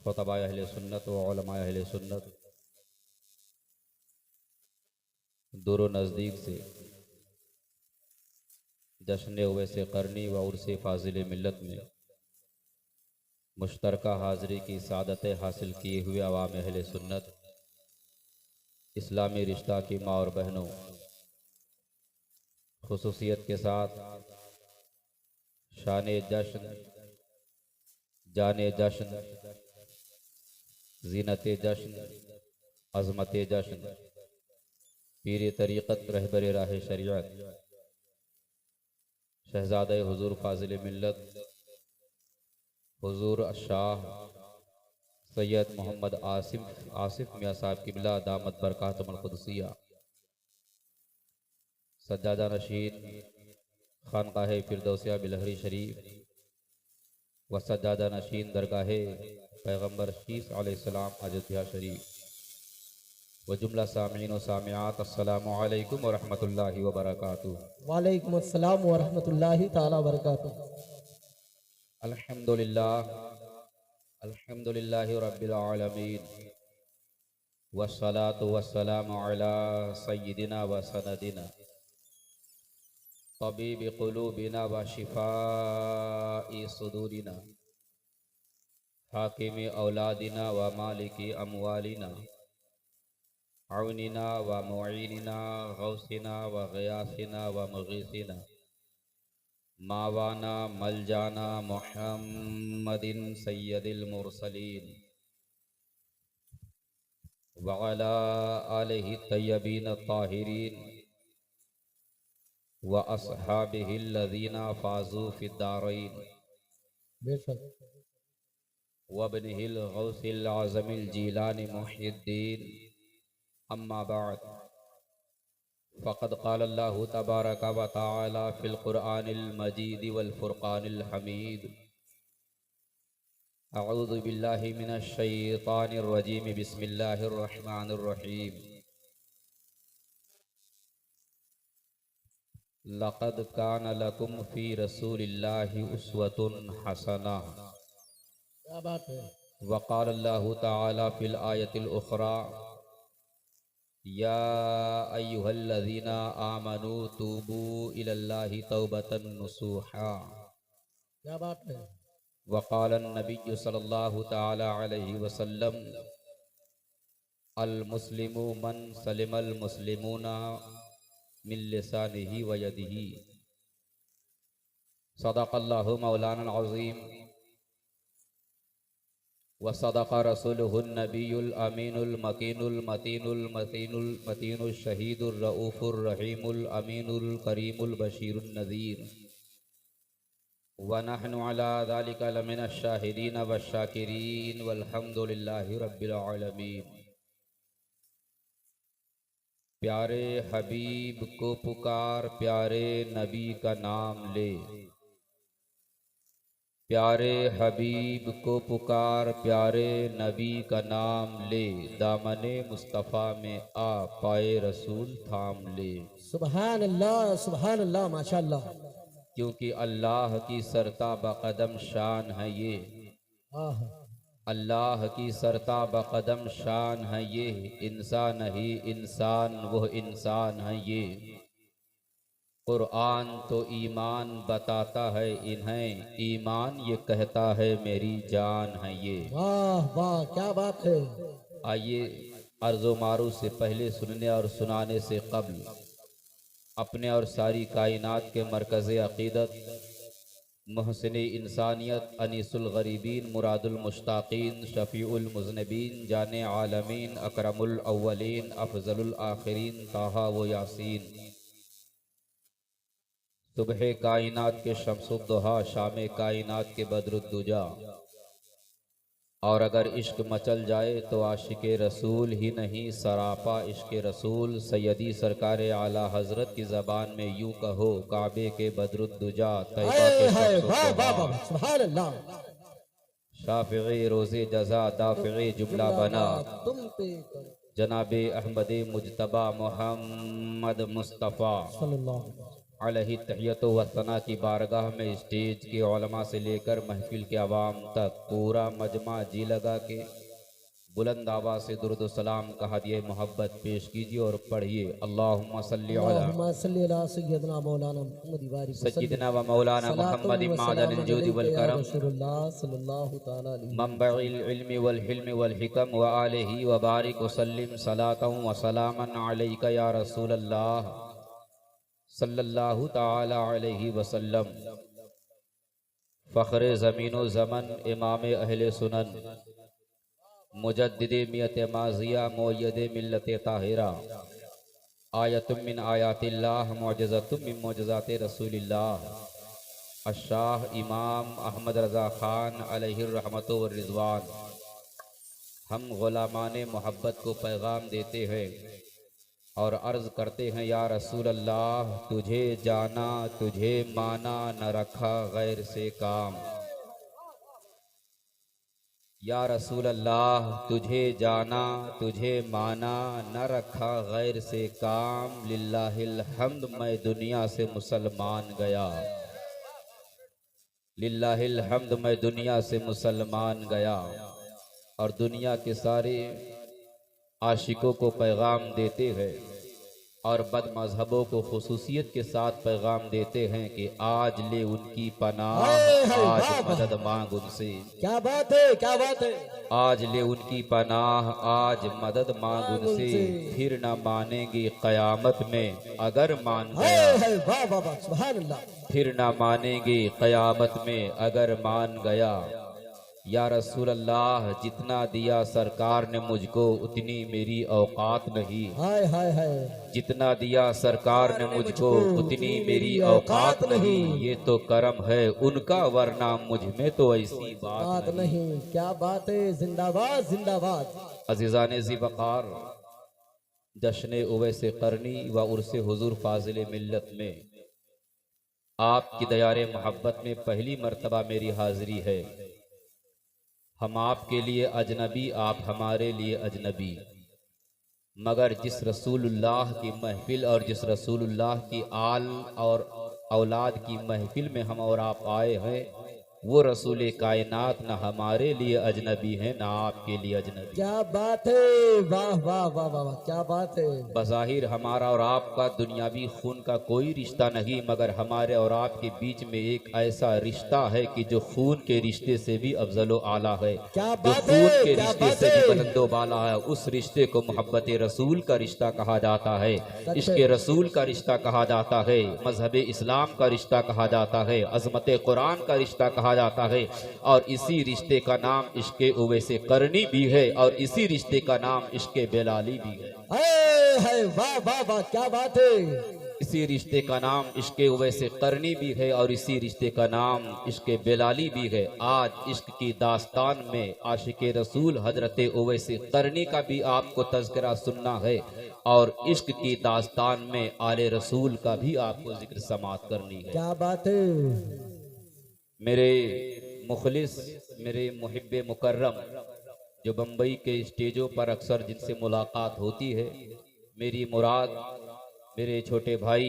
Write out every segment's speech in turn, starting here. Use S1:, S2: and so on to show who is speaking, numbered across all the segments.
S1: खुतबा अहले सुन्नत व उलमा अहले सुन्नत दूर व नज़दीक से जश्न उवैस करनी व उर्स फाजिल मिल्लत में मुश्तरका हाज़िरी की सादत हासिल किए हुए अवाम अहले सुन्नत इस्लामी रिश्ता की माँ और बहनों, खुसूसियत के साथ शान जश्न, जाने जश्न, ज़ीनत जश्न, अज़मत जश्न, पीर तरीक़त रहबर राह शरीयत शहज़ादे हुज़ूर फ़ाज़िल मिल्लत हुज़ूर शाह सैयद मोहम्मद आसिफ मियाँ साहब क़िबला दामत बरकातुहुल क़ुदसिया सज्जादा नशीन खानकाह फिरदौसिया बिलहरी शरीफ व सज्जादा नशीन दरगाह पैगम्बर शीस अलैहिस्सलाम अयोध्या शरीफ व जुमला सामीन व सामियात अस्सलामु अलैकुम व रहमतुल्लाहि व बरकातुहू।
S2: वालेकुम अस्सलाम व रहमतुल्लाहि ताला व बरकातुहू।
S1: अल्हम्दुलिल्लाह अल्हम्दुलिल्लाहि रब्बिल आलमीन वस्सलातु वस्सलामु अला सय्यिदिना व सनदिना तबीब क़ुलूबिना व शिफ़ाई सुदूरिना हाकिम औलादिना व मालिकी अमवालिना औनिना व मुईनिना गौसिना व ग़ियासिना व मुग़ीसिना मावाना मलजाना मुहम्मदिन सय्यदिल मुरसलीन व अला आलिहि तय्यबीन ताहिरीन व अस्हाबिहिल्लज़ीना फ़ाज़ू फ़िद्दारैन
S2: बेशक
S1: वब्निहिल गौसिल आज़मिल जीलानी मुहिय्यद्दीन अम्मा बाद फ़क़द क़ाल अल्लाहु तबारक व तआला फ़िल क़ुरआनिल मजीद वल फ़ुरक़ानिल हमीद अऊज़ु बिल्लाहि मिनश शैतानिर रजीम बिस्मिल्लाहिर रहमानिर रहीम लक़द कान लकुम फ़ी रसूलिल्लाहि उस्वतुन हसनह
S2: क्या बात है।
S1: व क़ाल अल्लाहु तआला फ़िल आयतिल उख़रा या अय्युहल्लज़ीना आमनू तूबू इलल्लाहि तौबतन नसूहा
S2: क्या बात है।
S1: वक़ाल नबी सल्लल्लाहु तआला अलैहि वसल्लम अल मुस्लिमु मन सलिमल मुस्लिमूना मिन लिसानिही व यदिही सदक़ल्लाहु मौलाना अज़ीम व सदक़ रसूलुहुन नबियुल अमीनुल मकीनुल मतीनुल मतीनुल मतीनुल शहीदुर रऊफ़ुर रहीमुल अमीनुल करीमुल बशीरुन नज़ीर व नहनु अला ज़ालिका लमिनश शाहिदीन वश्शाकिरीन वल्हम्दुलिल्लाहि रब्बिल आलमीन। प्यारे हबीब को पुकार, प्यारे नबी का नाम ले, प्यारे हबीब को पुकार, प्यारे नबी का नाम ले, दामने मुस्तफ़ा में आ पाए रसूल थाम ले।
S2: सुभान अल्लाह माशाअल्लाह।
S1: क्योंकि अल्लाह की सरता बकदम शान है ये,
S2: आह
S1: अल्लाह की सरता बकदम शान है ये, इंसान ही इंसान वह इंसान है ये। कुरान तो ईमान बताता है इन्हें, ईमान ये कहता है मेरी जान है ये।
S2: वाह वाह क्या बात है।
S1: आइए अर्ज़ो मारूफ से पहले सुनने और सुनाने से कबल अपने और सारी कायनात के मरकज़ अक़ीदत मुहसिन इंसानियत अनीसुल गरीबीन मुरादुल मुश्ताक़ीन शफ़ीउल मुज़निबीन जाने आलमीन अकरमुल अव्वलीन अफ़ज़लुल आखिरीन ताहा व यासीन सुबह कायनात के शम्सुद्दुहा शाम कायनात के बदरुद्दुजा। और अगर इश्क मचल जाए तो आशिक़े रसूल ही नहीं सरापा इश्क रसूल। सैयदी सरकार आला हज़रत की ज़बान में यूँ कहो, काबे के बदरुद्दुजा तैबा के शम्सुद्दुहा।
S2: सुभान अल्लाह।
S1: शाफ़िई रोज़े जज़ा दाफ़िई जुमला बना,
S2: तुम पे
S1: जनाबे अहमद मुजतबा मोहम्मद मुस्तफ़ा
S2: सल्लल्लाहु अलैहि वसल्लम।
S1: अलैहि तहियत व सना की बारगाह में स्टेज के उलमा से लेकर महफिल के अवाम तक पूरा मजमा जी लगा के बुलंद आवाज़ से दुरूद व सलाम का हदिया मोहब्बत पेश कीजिए और पढ़िए अल्लाहुम्मा सल्ली अला
S2: अल्लाहुम्मा सल्ली अला सय्यदना मौलाना मुहम्मद बारिक वसल्लम
S1: सय्यदना व मौलाना
S2: सलातुन
S1: मुहम्मद
S2: व
S1: मादनिल
S2: सलामुन
S1: जूद वल
S2: अलैका या
S1: करम
S2: रसूलुल्लाह सल्लल्लाहु तआला अलैहि
S1: मंबइल इल्मि वल हिल्मि वल हिकम व आलिहि व बारिक वसल्लिम सलातन व सलामन अलैका या रसूलल्लाह सल्लल्लाहु तआला अलैहि वसल्लम। फ़ख्रे ज़मीन व ज़मन इमाम अहले सुनन मुजद्दिद मियत माज़िया मुय्यद मिल्लत ताहिरा आयतुम मिन आयातिल्लाह मुअज्जज़तुम मिन मुअज्जज़ाति रसूलिल्लाह अशाह इमाम अहमद रज़ा ख़ान अलैहि रहमतु व रिज़वान हम ग़ुलामान मोहब्बत को पैगाम देते हैं और अर्ज़ करते हैं या रसूल अल्लाह तुझे जाना तुझे माना न रखा गैर से काम। या रसूल अल्लाह तुझे जाना तुझे माना न रखा गैर से काम। लिल्लाहिल हम्द मैं दुनिया से मुसलमान गया, लिल्लाहिल हम्द मैं दुनिया से मुसलमान गया। और दुनिया के सारे आशिकों को पैगाम देते हैं और बद मजहबों को खुसूसियत के साथ पैगाम देते हैं कि आज ले उनकी पनाह, आज मदद मांग उनसे।
S2: क्या बात है, क्या बात है।
S1: आज ले उनकी पनाह, आज मदद मांग उनसे। फिर न मानेंगे क़यामत में अगर मान गया,
S2: वाह वाह वाह सुभान अल्लाह।
S1: फिर न मानेंगे क़यामत में अगर मान गया। या रसूल अल्लाह जितना दिया सरकार ने मुझको उतनी मेरी औकात नहीं।
S2: हाय हाय हाय।
S1: जितना दिया सरकार ने मुझको उतनी मेरी औकात नहीं। ये तो करम है उनका वरना मुझ में तो ऐसी बात नहीं।
S2: क्या बात है, जिंदाबाद जिंदाबाद।
S1: अजीज़ान ज़ी वक़ार, जश्न उवैस क़रनी व उर्से हुज़ूर फ़ाज़िल मिल्लत में आपकी दयारे मोहब्बत में पहली मर्तबा मेरी हाज़िरी है। हम आपके लिए अजनबी, आप हमारे लिए अजनबी, मगर जिस रसूलुल्लाह की महफिल और जिस रसूलुल्लाह की आल और औलाद की महफिल में हम और आप आए हैं, वो रसूल कायनात न हमारे लिए अजनबी हैं न आपके लिए अजनबी।
S2: क्या बात है, वाह वाह वाह वाह, क्या बात है।
S1: बज़ाहिर हमारा और आपका दुनियावी खून का कोई रिश्ता नहीं, मगर हमारे और आपके बीच में एक ऐसा रिश्ता है कि जो खून के रिश्ते से भी अफजल आला है, जो खून के रिश्ते से भी बुलंदो बाला है। उस रिश्ते को मोहब्बत रसूल का रिश्ता कहा जाता है, इश्क़ रसूल का रिश्ता कहा जाता है, मजहब इस्लाम का रिश्ता कहा जाता है, अज़मत कुरान का रिश्ता कहा जाता है। और इसी रिश्ते का नाम इश्क़ उवैस क़रनी भी है और इसी रिश्ते का नाम इश्क़ बेलाली भी है।
S2: वाह वाह वाह, क्या बात है।
S1: इसी रिश्ते का नाम इश्क़ उवैस क़रनी भी है और इसी रिश्ते का नाम इश्क़ बेलाली भी है। आज इश्क़ की दास्तान में आशिक़ रसूल हजरत उवैस क़रनी का भी आपको तज़किरा सुनना है और इश्क़ की दास्तान में आले रसूल का भी आपको जिक्र समात करनी है।
S2: क्या बात है।
S1: मेरे मुखलिस, मेरे मुहिब्बे मुकर्रम जो बम्बई के स्टेजों पर अक्सर जिनसे मुलाकात होती है, मेरी मुराद मेरे छोटे भाई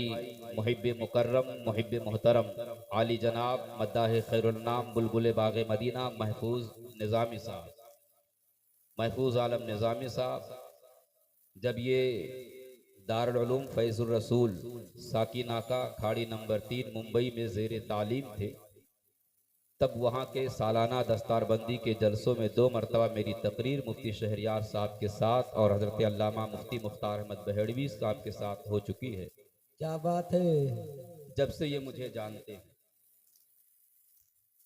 S1: मुहिब्बे मुकर्रम मुहिब्बे मोहतरम आली जनाब मद्दाह खैरुन्नाम बुलबुल बाग़ मदीना महफूज निज़ामी साहब, महफूज आलम निज़ामी साहब, जब ये दारुल उलूम फैज़ुर रसूल साकी नाका खाड़ी नंबर 3 मुंबई में ज़ेर तालीम थे, तब वहाँ के सालाना दस्तारबंदी के जलसों में 2 मरतबा मेरी तकरीर मुफ्ती शहरियार साहब के साथ और हज़रत अल्लामा मुफ्ती मुख्तार अहमद बहेड़वी साहब के साथ हो चुकी है।
S2: क्या बात है।
S1: जब से ये मुझे जानते हैं,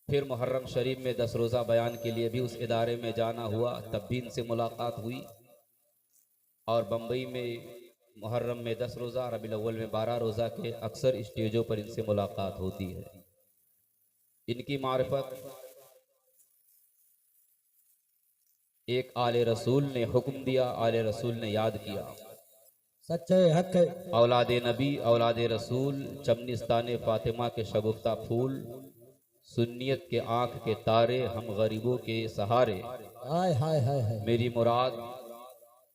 S1: फिर मुहर्रम शरीफ में 10 रोज़ा बयान के लिए भी उस इदारे में जाना हुआ, तब भी इनसे मुलाकात हुई। और बम्बई में मुहर्रम में 10 रोज़ा, रबीउल अव्वल में 12 रोज़ा के अक्सर स्टेजों पर इनसे मुलाकात होती है। इनकी मारिफत एक आले रसूल ने हुक्म दिया, आले रसूल ने याद किया।
S2: सच्चे हक है।
S1: औलादे नबी औलादे रसूल, चमनिस्तान फातिमा के शगुफ्ता फूल, सुन्नियत के आँख के तारे, हम गरीबों के सहारे।
S2: हाय हाय हाय हाय।
S1: मेरी मुराद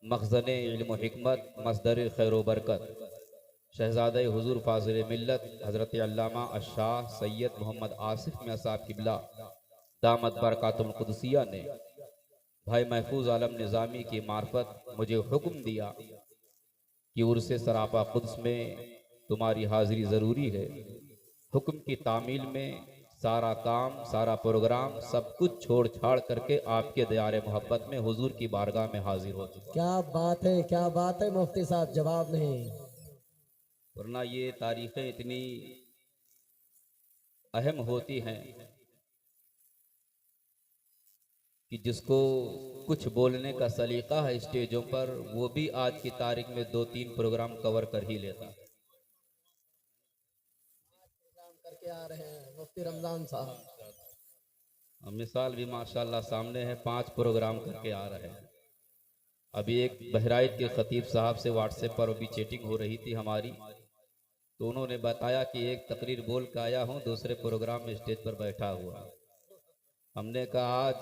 S1: मखज़ने इल्म हिकमत, मस्दर खैर बरकत, शहजादे हुजूर फाज़िल मिल्लत हज़रत अल्लामा अशाह सैयद मोहम्मद आसिफ मियां साहब किबला दामत बरकातुल कुदसिया ने भाई महफूज आलम निज़ामी की मार्फत मुझे हुक्म दिया कि उर्से सरापा कुद्स में तुम्हारी हाज़िरी ज़रूरी है। हुक्म की तामील में सारा काम, सारा प्रोग्राम, सब कुछ छोड़ छाड़ करके आपके दयारे मोहब्बत में हुजूर की बारगाह में हाजिर हो चुका।
S2: क्या बात है, क्या बात है मुफ्ती साहब, जवाब नहीं।
S1: वरना ये तारीखें इतनी अहम होती हैं कि जिसको कुछ बोलने का सलीका है स्टेजों पर, वो भी आज की तारीख में 2-3 प्रोग्राम कवर कर ही लेता।
S2: करके आ रहे हैं मुफ्ती रमजान साहब।
S1: मिसाल भी माशाल्लाह सामने है, 5 प्रोग्राम करके आ रहे हैं। अभी एक बहराइच के खतीब साहब से व्हाट्सएप पर अभी चैटिंग हो रही थी हमारी, तो उन्होंने बताया कि एक तकरीर बोल के आया हूँ, दूसरे प्रोग्राम में स्टेज पर बैठा हुआ। हमने कहा आज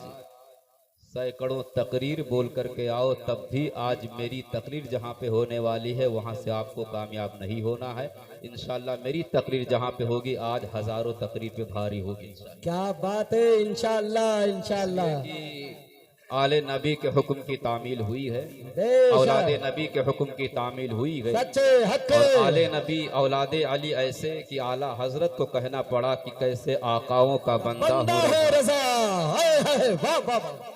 S1: सैकड़ों तकरीर बोल करके आओ, तब भी आज मेरी तकरीर जहाँ पे होने वाली है वहाँ से आपको कामयाब नहीं होना है। इंशाल्लाह मेरी तकरीर जहाँ पे होगी आज हजारों तकरीर पे भारी होगी।
S2: क्या बात है, इंशाल्लाह इंशाल्लाह।
S1: आले नबी के हुक्म की तामील हुई है,
S2: बेशक।
S1: औलादे नबी के हुक्म की तामील हुई है।
S2: सच्चे हक
S1: और
S2: है।
S1: आले नबी औलादे अली ऐसे कि आला हजरत को कहना पड़ा कि कैसे आकाओं का बंदा
S2: बंदा
S1: हो
S2: है रजा। हाय हाय, वाह वाह वाह।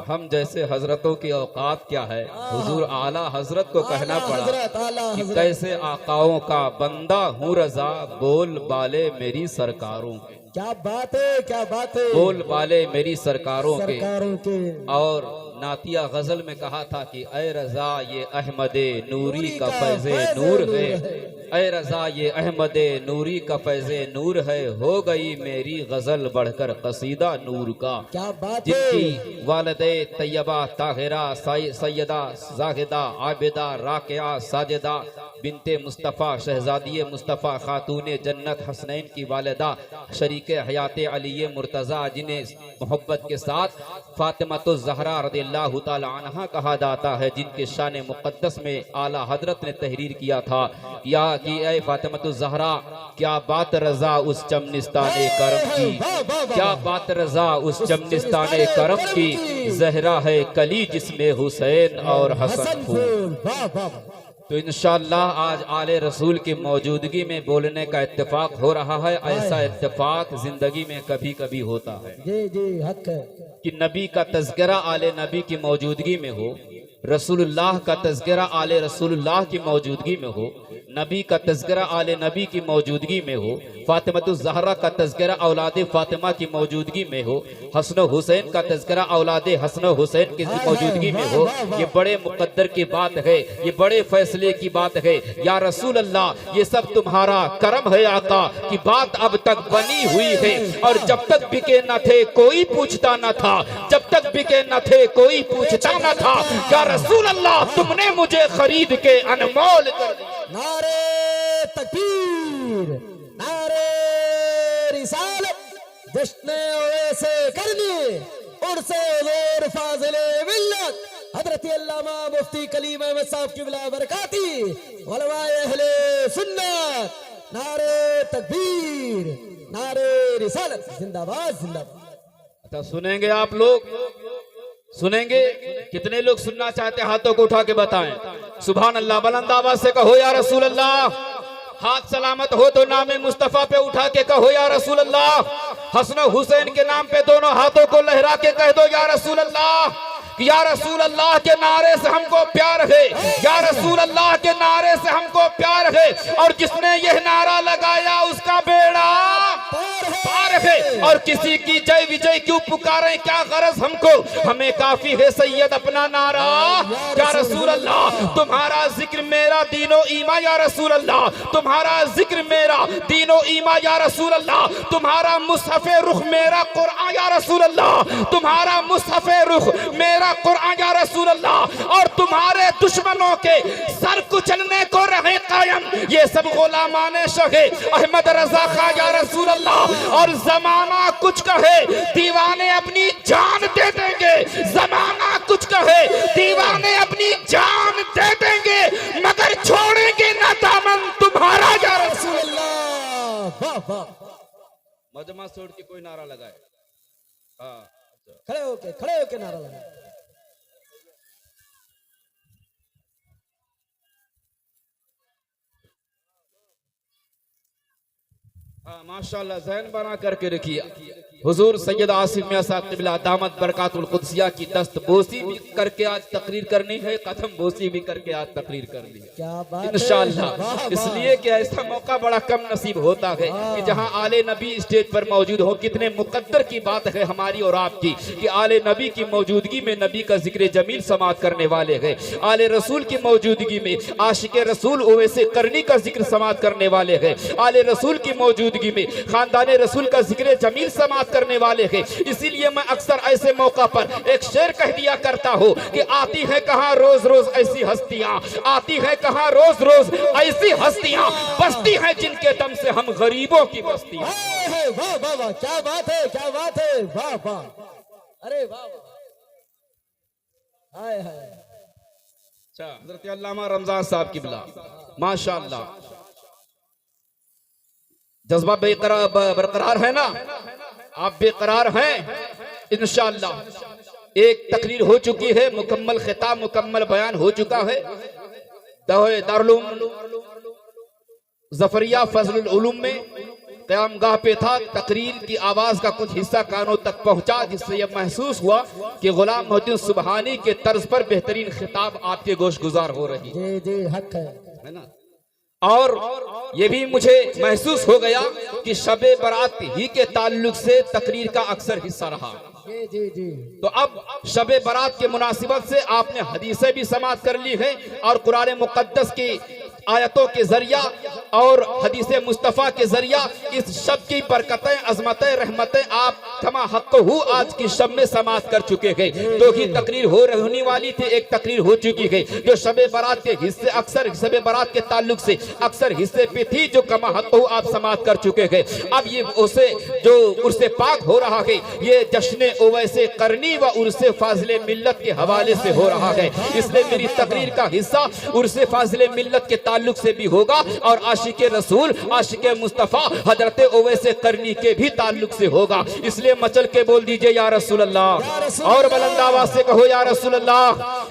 S1: हम जैसे हजरतों की औकात क्या है, हुजूर आला हजरत को कहना
S2: आला
S1: पड़ा
S2: हजरत, आला
S1: कि
S2: हजरत।
S1: कैसे आकाओं का बंदा हूँ रजा, बोल बाले मेरी सरकारों के।
S2: क्या बात है, क्या बात है।
S1: बोल बाले मेरी सरकारों के।
S2: सरकारों के।
S1: और नातिया गजल में कहा था कि ऐ रजा ये अहमदे नूरी का फैज़े नूर है, ऐ रजा ये अहमदे नूरी का फैज़े नूर है, हो गई मेरी गजल बढ़कर कसीदा नूर का।
S2: क्या बात है।
S1: जिनकी वालदे तैयबा ताहिरा सैयदा जाहिदा आबिदा राकिया साजिदा बिनते मुस्तफ़ा शहजादी मुस्तफ़ा खातून जन्नत हसनैन की वालिदा शरीक हयात अली मुर्तज़ा, जिन्हें मोहब्बत के साथ फातिमातुज़ ज़हरा रज़ियल्लाहु ताला अन्हा कहा जाता है, जिनके शान मुक़द्दस में आला हजरत ने तहरीर किया था या कि ऐ फातिमातुज़ ज़हरा क्या बात रज़ा उस चमनिस्ताने करम की, क्या बात रज़ा उस चमनिस्ताने करम की, ज़हरा है कली जिसमें हुसैन और हसन फूल।
S2: वाह वाह।
S1: तो इंशाअल्लाह आज आले रसूल की मौजूदगी में बोलने का इत्तेफाक हो रहा है। ऐसा इत्तेफाक जिंदगी में कभी कभी होता है
S2: जी जी हक है।
S1: कि नबी का तज़किरा आले नबी की मौजूदगी में हो, रसूलुल्लाह का तज़किरा आले रसूलुल्लाह की मौजूदगी में हो, नबी का तज़किरा आले नबी की मौजूदगी में हो, फातिमातुज़ ज़हरा का तज़किरा औलादे फातिमा की मौजूदगी में हो, हसन हुसैन का तज़किरा औलादे हसन हुसैन की मौजूदगी में हो। ये बड़े मुकद्दर की बात है, ये बड़े फैसले की बात है। या रसूल अल्लाह ये सब तुम्हारा करम है आका कि बात अब तक बनी हुई है, और जब तक बिके न थे कोई पूछता न था, जब तक बिके न थे कोई पूछता न था, या रसूल अल्लाह तुमने मुझे खरीद के अनमोल कर दिया।
S2: नारे तकबीर, नारे रिसालत, जश्न ओवैसे करनी उर्से हुजूर फाज़िले मिल्लत हज़रत अल्लामा मुफ्ती कलीम अहमद साहब की बिला बरकाती उलमाए अहले सुन्नत। नारे तकबीर, नारे रिसालत, जिंदाबाद जिंदाबाद।
S1: अच्छा सुनेंगे आप लोग, सुनेंगे? कितने लोग सुनना चाहते हैं हाथों को उठा के बताएं। सुभान अल्लाह, बुलंद आवाज से कहो या रसूल अल्लाह। हाथ सलामत हो तो नामे मुस्तफा पे उठा के कहो या रसूल अल्लाह। हसन हुसैन के नाम पे दोनों हाथों को लहरा के कह दो या रसूल अल्लाह। या रसूल अल्लाह के नारे से हमको प्यार है, या रसूल अल्लाह के नारे से हमको प्यार है, और जिसने यह नारा लगाया उसका बेड़ा पार है। और किसी की जय विजय क्यों पुकारे, क्या गरज हमको, हमें काफी है सैयद अपना नारा। या रसूल अल्लाह तुम्हारा जिक्र मेरा दीनो ईमा, या रसूल अल्लाह तुम्हारा जिक्र मेरा दीनो ईमा, या रसूल अल्लाह तुम्हारा मुसहफ़े रुख मेरा कुरान, या रसूल अल्लाह तुम्हारा मुसहफ़े रुख मेरा कुरान, या रसूल अल्लाह। और तुम्हारे दुश्मनों के सर कुचलने को रहे कायम ये सब गुलामाने शहे अहमद रजा खां, या रसूल अल्लाह। और जमाना कुछ कहे दीवाने अपनी जान दे देंगे, जमाना कुछ कहे दीवाने अपनी जान दे देंगे, मगर छोड़ेंगे ना दामन तुम तर्जमा छोड़ के कोई नारा लगाए। हाँ
S2: खड़े होके नारा लगा।
S1: हाँ माशाल्लाह, ज़हन बना करके रखिए। हुजूर सैयद आसिफ मियां साहब क़िबला दामत बरकातुल कुद्सिया की दस्त बोसी भी करके आज तकरीर करनी है, कदम बोसी भी करके आज तकरीर करनी है
S2: क्या बात है।
S1: इंशाअल्लाह। इसलिए कि ऐसा मौका बड़ा कम नसीब होता है कि जहां आले नबी स्टेज पर मौजूद हो। कितने मुकद्दर की बात है हमारी और आपकी कि आले नबी की मौजूदगी में नबी का जिक्र जमील समात करने वाले हैं। आले रसूल की मौजूदगी में आशिक रसूल ओवैसे करनी का जिक्र समात करने वाले हैं। आले रसूल की मौजूदगी में खानदान रसूल का जिक्र जमील समात करने वाले हैं। इसीलिए मैं अक्सर ऐसे मौका पर एक शेर कह दिया करता हूँ कि आती है कहाँ रोज रोज ऐसी हस्तियां, आती है कहाँ रोज रोज ऐसी हस्तियां, बसती हैं जिनके दम से हम गरीबों की बस्तियां।
S2: वाह वाह वाह, क्या बात है, क्या बात है, वाह वाह, अरे वाह वाह, हाय हाय।
S1: अच्छा, हज़रत अल्लामा रमजान साहब क़िबला माशाअल्लाह, जज्बा बरकरार है ना, आप बेकरार हैं इंशाअल्लाह। एक तकरीर हो चुकी है, मुकम्मल खिताब मुकम्मल बयान हो चुका है। दारुल उलूम ज़फरिया फजलुल उलूम में क़यामगाह पे था। तकरीर की आवाज का कुछ हिस्सा कानों तक पहुंचा, जिससे यह महसूस हुआ कि गुलाम मोहद्दीन सुबहानी के तर्ज पर बेहतरीन खिताब आपके गोश गुजार हो रही है।
S2: जी हक
S1: है ना। और ये भी मुझे महसूस हो गया कि शबे बारात ही के ताल्लुक से तकरीर का अक्सर हिस्सा रहा।
S2: जी।
S1: तो अब शबे बारात के मुनासिबत से आपने हदीसें भी समात कर ली है और कुरान मुकद्दस की आयतों के जरिया और हदीस मुस्तफ़ा के जरिया इस शब की बरकतें, अजमतें, रहमतें आप कमा हक हु आज की शब में समात कर चुके हैं। तो ही तकरीर होने वाली थी, एक तकरीर हो चुकी है जो शबे बारात के हिस्से, अक्सर शबे बारात के ताल्लुक से अक्सर हिस्से पे थी, जो कमा हक हु आप समात कर चुके हैं। अब ये उसे जो उर्से पाक हो रहा है, ये जश्न ओवैसे करनी व उर्से फाजिले मिल्लत के हवाले से हो रहा है। इसलिए मेरी तकरीर का हिस्सा उर्से फाजिले मिल्लत के ताल्लुक से भी होगा और आशिक रसूल, आशिक मुस्तफा हजरत ओवैसे करनी के भी ताल्लुक से होगा। इसलिए मचल के बोल दीजिए या रसूल अल्लाह, और बुलंद आवाज से कहो या रसूल अल्लाह,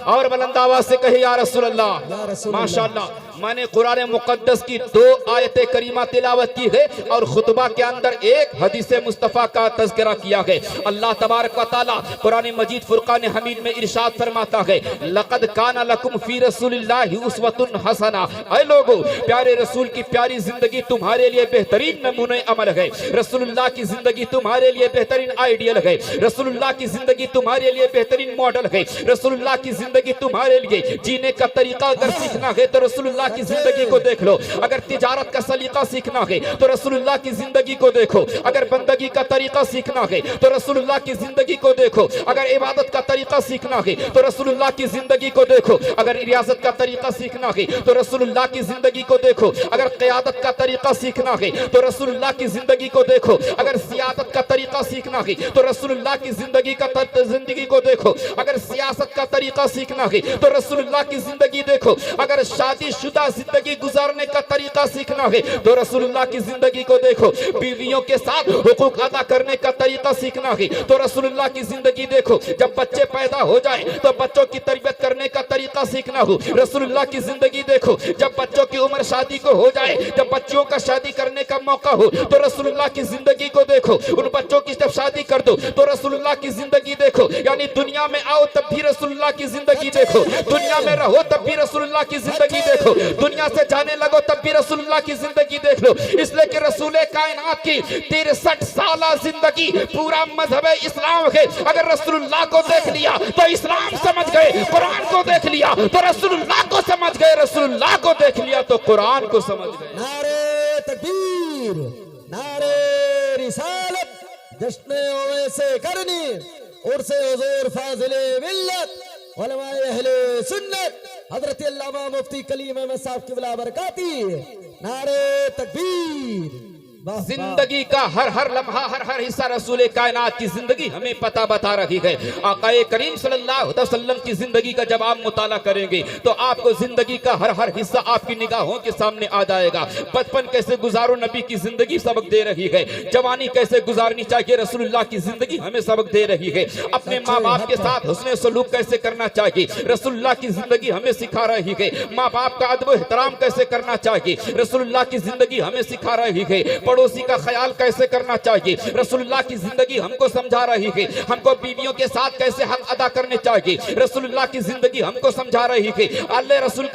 S1: और बुलंद आवाज से कहे या रसूल अल्लाह। माशाअल्लाह, मैंने कुरान मुकद्दस की 2 आयतें करीमा तिलावत की है और खुतबा के अंदर एक हदीस मुस्तफ़ा का तज़किरा किया है। अल्लाह तबारक व तआला कुरान मजीद फुरकान हमीद में इरशाद फरमाता है, लक़द काना लकुम फी रसूलिल्लाहि उस्वतुन हसना। ऐ लोगो, प्यारे रसूल की प्यारी जिंदगी तुम्हारे लिए बेहतरीन नमूने अमल है। रसूलुल्लाह की जिंदगी तुम्हारे लिए बेहतरीन आइडियल है। रसूलुल्लाह की जिंदगी तुम्हारे लिए बेहतरीन मॉडल है। रसूलुल्लाह की जिंदगी तुम्हारे लिए जीने का तरीका अगर सीखना है तो रसूलुल्लाह की जिंदगी को देख लो। अगर तिजारत का सलीका सीखना है तो रसूलुल्लाह की जिंदगी को देखो। अगर बंदगी का तरीका सीखना है तो रसूलुल्लाह की जिंदगी को देखो। अगर इबादत का तरीका सीखना है तो रसूलुल्लाह की जिंदगी को देखो। अगर रियासत का तरीका सीखना है तो रसूलुल्लाह की जिंदगी को देखो। अगर क़यादत का तरीका सीखना है तो रसूलुल्लाह की जिंदगी को देखो। अगर सियासत का तरीका सीखना है तो रसूलुल्लाह की जिंदगी को देखो। अगर सियासत का तरीका सीखना है तो रसूलुल्लाह की जिंदगी देखो। अगर शादीशुदा जिंदगी गुजारने का तरीका सीखना है तो रसूलुल्लाह की जिंदगी को देखो। बीवियों के साथ हुकूक अदा करने का तरीका सीखना है तो रसूलुल्लाह की जिंदगी देखो। जब बच्चे पैदा हो जाए तो बच्चों की तरबियत करने का तरीका सीखना हो, रसूलुल्लाह की जिंदगी देखो। जब बच्चों की उम्र शादी को हो जाए, जब बच्चों का शादी करने का मौका हो तो रसूलुल्लाह की जिंदगी को देखो। उन बच्चों की जब शादी कर दो तो रसूलुल्लाह की जिंदगी देखो। यानी दुनिया में आओ तब भी रसूलुल्लाह की जिंदगी देखो, दुनिया में रहो तब भी रसूलुल्लाह की जिंदगी देखो, दुनिया से जाने लगो तब भी रसूलुल्लाह की जिंदगी देख लो। इसलिए कि रसूले कायनात की 63 साल जिंदगी पूरा मजहब इस्लाम है। अगर रसूलुल्लाह को देख लिया तो इस्लाम समझ गए, कुरान को देख लिया तो रसूलुल्लाह को समझ गए, रसूलुल्लाह को देख लिया तो कुरान को समझ गए।
S2: नारे तकबीर, नारे रिसालत, जश्न ओवैसे करनी, उर्से हुजूर फाजिले मिल्लत, उलमाए अहले सुन्नत हजरत अल्लामा मुफ्ती कलीम अहमद साहब क़िबला बरकाती। नारे तकबीर, वाह,
S1: जिंदगी का हर हर लम्हा, हर हर हिस्सा रसूल कायनात की जिंदगी हमें पता बता रही है। आकाए करीम सल्लल्लाहु अलैहि वसल्लम की जिंदगी का जब आप मुताला करेंगे तो आपको जिंदगी का हर हर हिस्सा आपकी निगाहों के सामने आ जाएगा। बचपन कैसे गुजारो, नबी की जिंदगी सबक दे रही है। जवानी कैसे गुजारनी चाहिए, रसूलुल्लाह की जिंदगी हमें सबक दे रही है। अपने माँ बाप के साथ हुस्ने सलूक कैसे करना चाहिए, रसूलुल्लाह की जिंदगी हमें सिखा रही है। माँ बाप का अदब एहतराम कैसे करना चाहिए, रसूलुल्लाह की जिंदगी हमें सिखा रही है। पड़ोसी का ख्याल कैसे करना चाहिए, रसूलुल्लाह की जिंदगी हमको समझा रही है। हमको बीवियों के साथ कैसे हक अदा करने चाहिए, रसूलुल्लाह की जिंदगी हमको समझा रही है। अल्लाह रसूल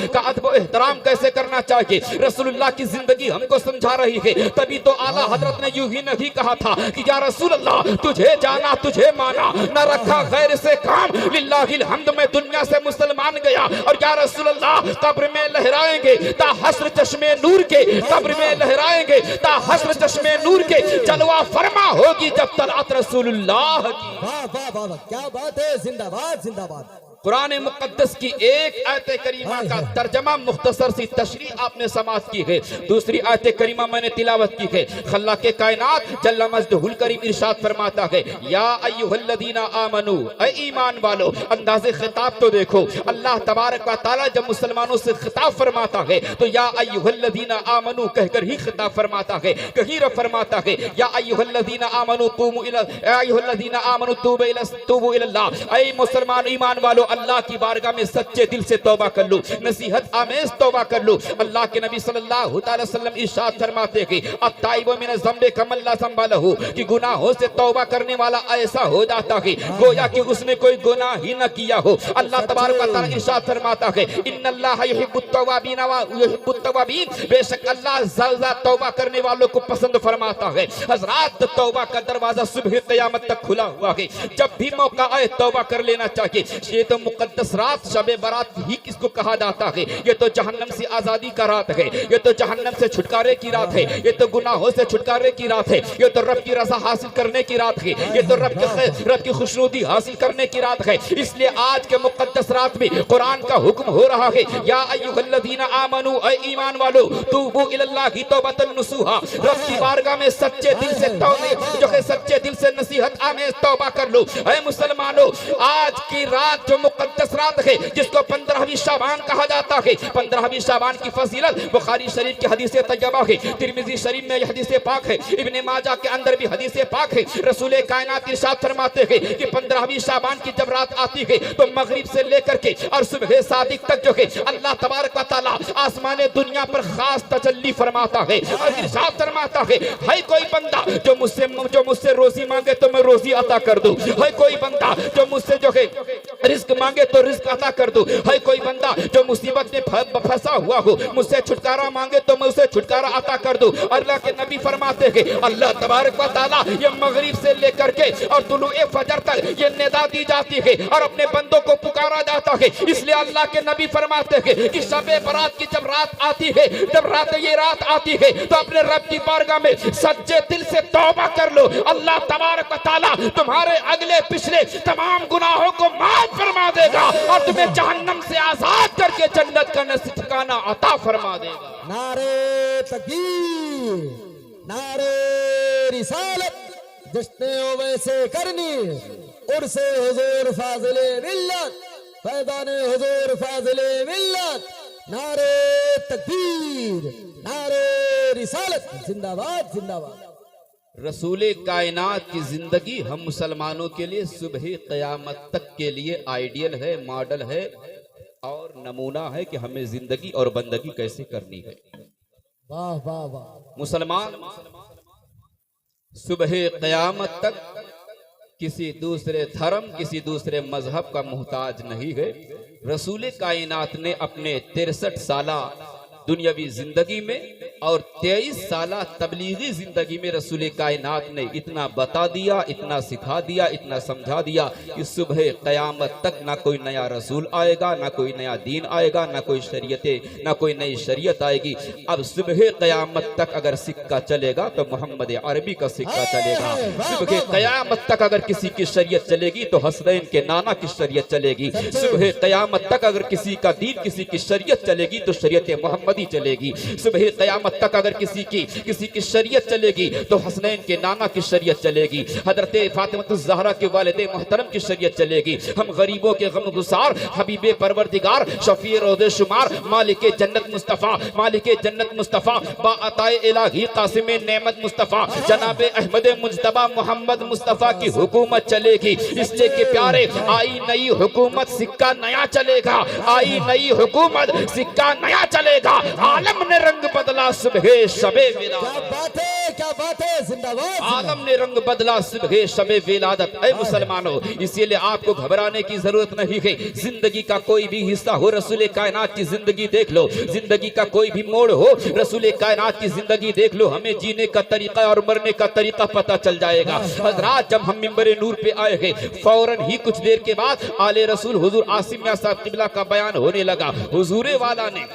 S1: का अदब एहतराम कैसे करना चाहिए, रसूलुल्लाह की जिंदगी हमको समझा रही है। तभी तो आला हजरत ने यूं ही नहीं कहा था कि या रसूलल्लाह तुझे जाना तुझे माना, न रखा गैर से काम, लिल्लाहिल हम्द में दुनिया से मुसलमान गया। और या रसूलल्लाह कब्र में लहराएंगे ता हस्र चश्मे नूर के, कब्र में लहराएंगे ता हस्र चश्मे नूर के, जलवा फरमा होगी जब तलअत रसूलुल्लाह की।
S2: वाह वाह वाह वाह, क्या बात है, जिंदाबाद जिंदाबाद।
S1: कुरान मुक़द्दस की एक आयत करीमा का तर्जमा मुख्तसर सी तशरीह आपने समाअत की है। दूसरी आयत करीमा मैंने तिलावत की है। खल्लाक़ कायनात जल्ल मजदहुल करीम इरशाद फरमाता है, या अय्युहल्लज़ीना आमनू, ऐ ईमान वालो। अंदाज़े खिताब तो देखो, अल्लाह तबारक व तआला जब मुसलमानों से खिताब फरमाता है तो या अय्युहल्लज़ीना आमनू कहकर ही खिताब फरमाता है। कहीं फरमाता है या अय्युहल्लज़ीना आमनू तूबू इला, या अय्युहल्लज़ीना आमनू तूबू इलल्लाह, ऐ मुसलमान ईमान वालो अल्लाह की बारगाह में सच्चे दिल से तौबा कर लो, नसीहत आमेज तौबा कर लो। अल्लाह के नबी सल्लल्लाहु अलैहि वसल्लम इरशाद फरमाते हैं, अत्ताइबु मिन ज़म्बि कमल्ला ज़म्बलहु, कि गुनाहों से तौबा करने वाला ऐसा हो जाता है गोया कि उसने कोई गुनाह ही न किया हो। अल्लाह तबारक व तआला इरशाद फरमाता है, इन्नल्लाह युहिब्बुत तव्वाबीन व युहिब्बुत तव्वाबीन, बेशक अल्लाह ज़्यादा तौबा करने वालों को पसंद फरमाता है। हज़रात तौबा का दरवाजा सुबह क़यामत तक खुला हुआ है, जब भी मौका आए तौबा कर लेना चाहिए। ये तो मुकद्दस रात शबे बारात ही किसको कहा जाता है, ये तो जहन्नम से आजादी का रात है, ये तो जहन्नम से छुटकारे की रात है, ये तो गुनाहों से छुटकारे की रात है, ये तो रब की रज़ा हासिल करने की रात है, ये तो रब की खुशनुदी हासिल करने की रात है। इसलिए आज के मुकद्दस रात में कुरान का हुक्म हो रहा है, या अय्युहल्लज़ीना आमनू, ऐ ईमान वालो, तूबू इलल्लाहि तौबतन नसूहा, रब की बारगाह में सच्चे दिल से तौबा, जो है सच्चे दिल से नसीहत आमेज तौबा कर लो। ऐ मुसलमानों, आज की रात जो मुकद्दस रात है जिसको 15वीं शाबान कहा जाता है, 15वीं शाबान की फजीलत बुखारी शरीफ की हदीस तैयबा है, तिरमिज़ी शरीफ में हदीस पाक है, इब्ने माजा के अंदर भी हदीस पाक है। रसूल कायनात इरशाद फरमाते हैं कि 15वीं शाबान की जब रात आती है तो मगरिब से लेकर के और सुबह सादिक तक जो है अल्लाह तबारक व तआला आसमान दुनिया पर खास तजल्ली फरमाता है और इरशाद फरमाता है, कोई बंदा जो मुझसे रोजी मांगे तो मैं रोजी अता कर दूं, है कोई बंदा जो मुझसे जो है रिस्क मांगे तो रिस्क अता कर दूं, है कोई बंदा जो मुसीबत में फंसा हुआ हो मुझसे छुटकारा मांगे तो मैं उसे छुटकारा अता कर दूं। अल्लाह के नबी फरमाते हैं, अल्लाह तबारक व तआला ये मगरिब से लेकर के और तुलुए फजर तक ये निदा दी जाती है और अपने बंदों को पुकारा जाता है। इसलिए अल्लाह के नबी फरमाते हैं कि शबे बारात की जब रात आती है, जब ये रात आती है तो अपने रब की बारगाह में सच्चे दिल से तौबा कर लो। अल्लाह तबारक व तआला तुम्हारे अगले पिछले तमाम गुनाहों को माफ फरमा देगा और तुम्हें जहन्नम से आजाद करके जन्नत का ठिकाना अता फरमा देगा।
S2: नारे तकबीर, नारे रिसालत, जिसने हो वैसे करनी, उर्से हुजूर फाज़िले मिल्लत, फैज़ाने हुजूर फाज़िले मिल्लत। नारे तकबीर, नारे रिसालत, जिंदाबाद जिंदाबाद।
S1: रसूले कायनात की जिंदगी हम मुसलमानों के लिए सुबह क़यामत तक के लिए आइडियल है, मॉडल है और नमूना है कि हमें जिंदगी और बंदगी कैसे करनी है।
S2: वाह वाह वाह।
S1: मुसलमान सुबह क़यामत तक किसी दूसरे धर्म, किसी दूसरे मजहब का मुहताज नहीं है। रसूले कायनात ने अपने 63 साला दुनियावी जिंदगी में और 23 साला तबलीगी जिंदगी में रसूल कायनात ने इतना बता दिया, इतना सिखा दिया, इतना समझा दिया कि सुबह क़यामत तक ना कोई नया रसूल आएगा, ना कोई नया दीन आएगा, ना कोई शरीयतें, ना कोई नई शरीयत आएगी। अब सुबह क़यामत तक अगर सिक्का चलेगा तो मोहम्मद अरबी का सिक्का चलेगा। सुबह क़यामत तक अगर किसी की शरीयत चलेगी तो हसनैन के नाना की शरीयत चलेगी। सुबह क़यामत तक अगर किसी का दीन, किसी की शरीयत चलेगी तो शरीयत मोहम्मदी चलेगी। सुबह क़यामत क़यामत तक अगर किसी की शरीयत चलेगी तो हसनैन के नाना की शरीयत चलेगी, हजरत फातिमा ज़हरा के वालिद मोहतरम की शरीयत चलेगी। हम गरीबों के गम गुसार हबीबे परवरदिगार शफी रोज़े शुमार मालिक जन्नत मुस्तफ़ा बाअताए इलाही कासिम नेमत मुस्तफ़ा जनाब अहमद मुज्तबा मोहम्मद मुस्तफ़ा की हुकूमत चलेगी। इसलिए कि प्यारे, आई नई हुकूमत सिक्का नया चलेगा, आई नई हुकूमत सिक्का नया चलेगा। आलम ने रंग बदला सुबह शबे विलादत,
S2: क्या बात है, जिंदाबाद।
S1: आलम ने रंग बदला सुबह शबे विलादत। ऐ मुसलमानों, इसीलिए आपको घबराने की जरूरत नहीं है। जिंदगी का कोई भी हिस्सा हो, रसूल कायनात की जिंदगी देख लो, जिंदगी का कोई भी मोड़ हो, रसूल कायनात की जिंदगी देख लो, हमें जीने का तरीका और मरने का तरीका पता चल जाएगा। हजरात, जब हम मिंबर नूर पे आए हैं, फौरन ही कुछ देर के बाद आले रसूल हुजूर आसिम मियां साहब किबला का बयान होने लगा। हुजूरे वाला ने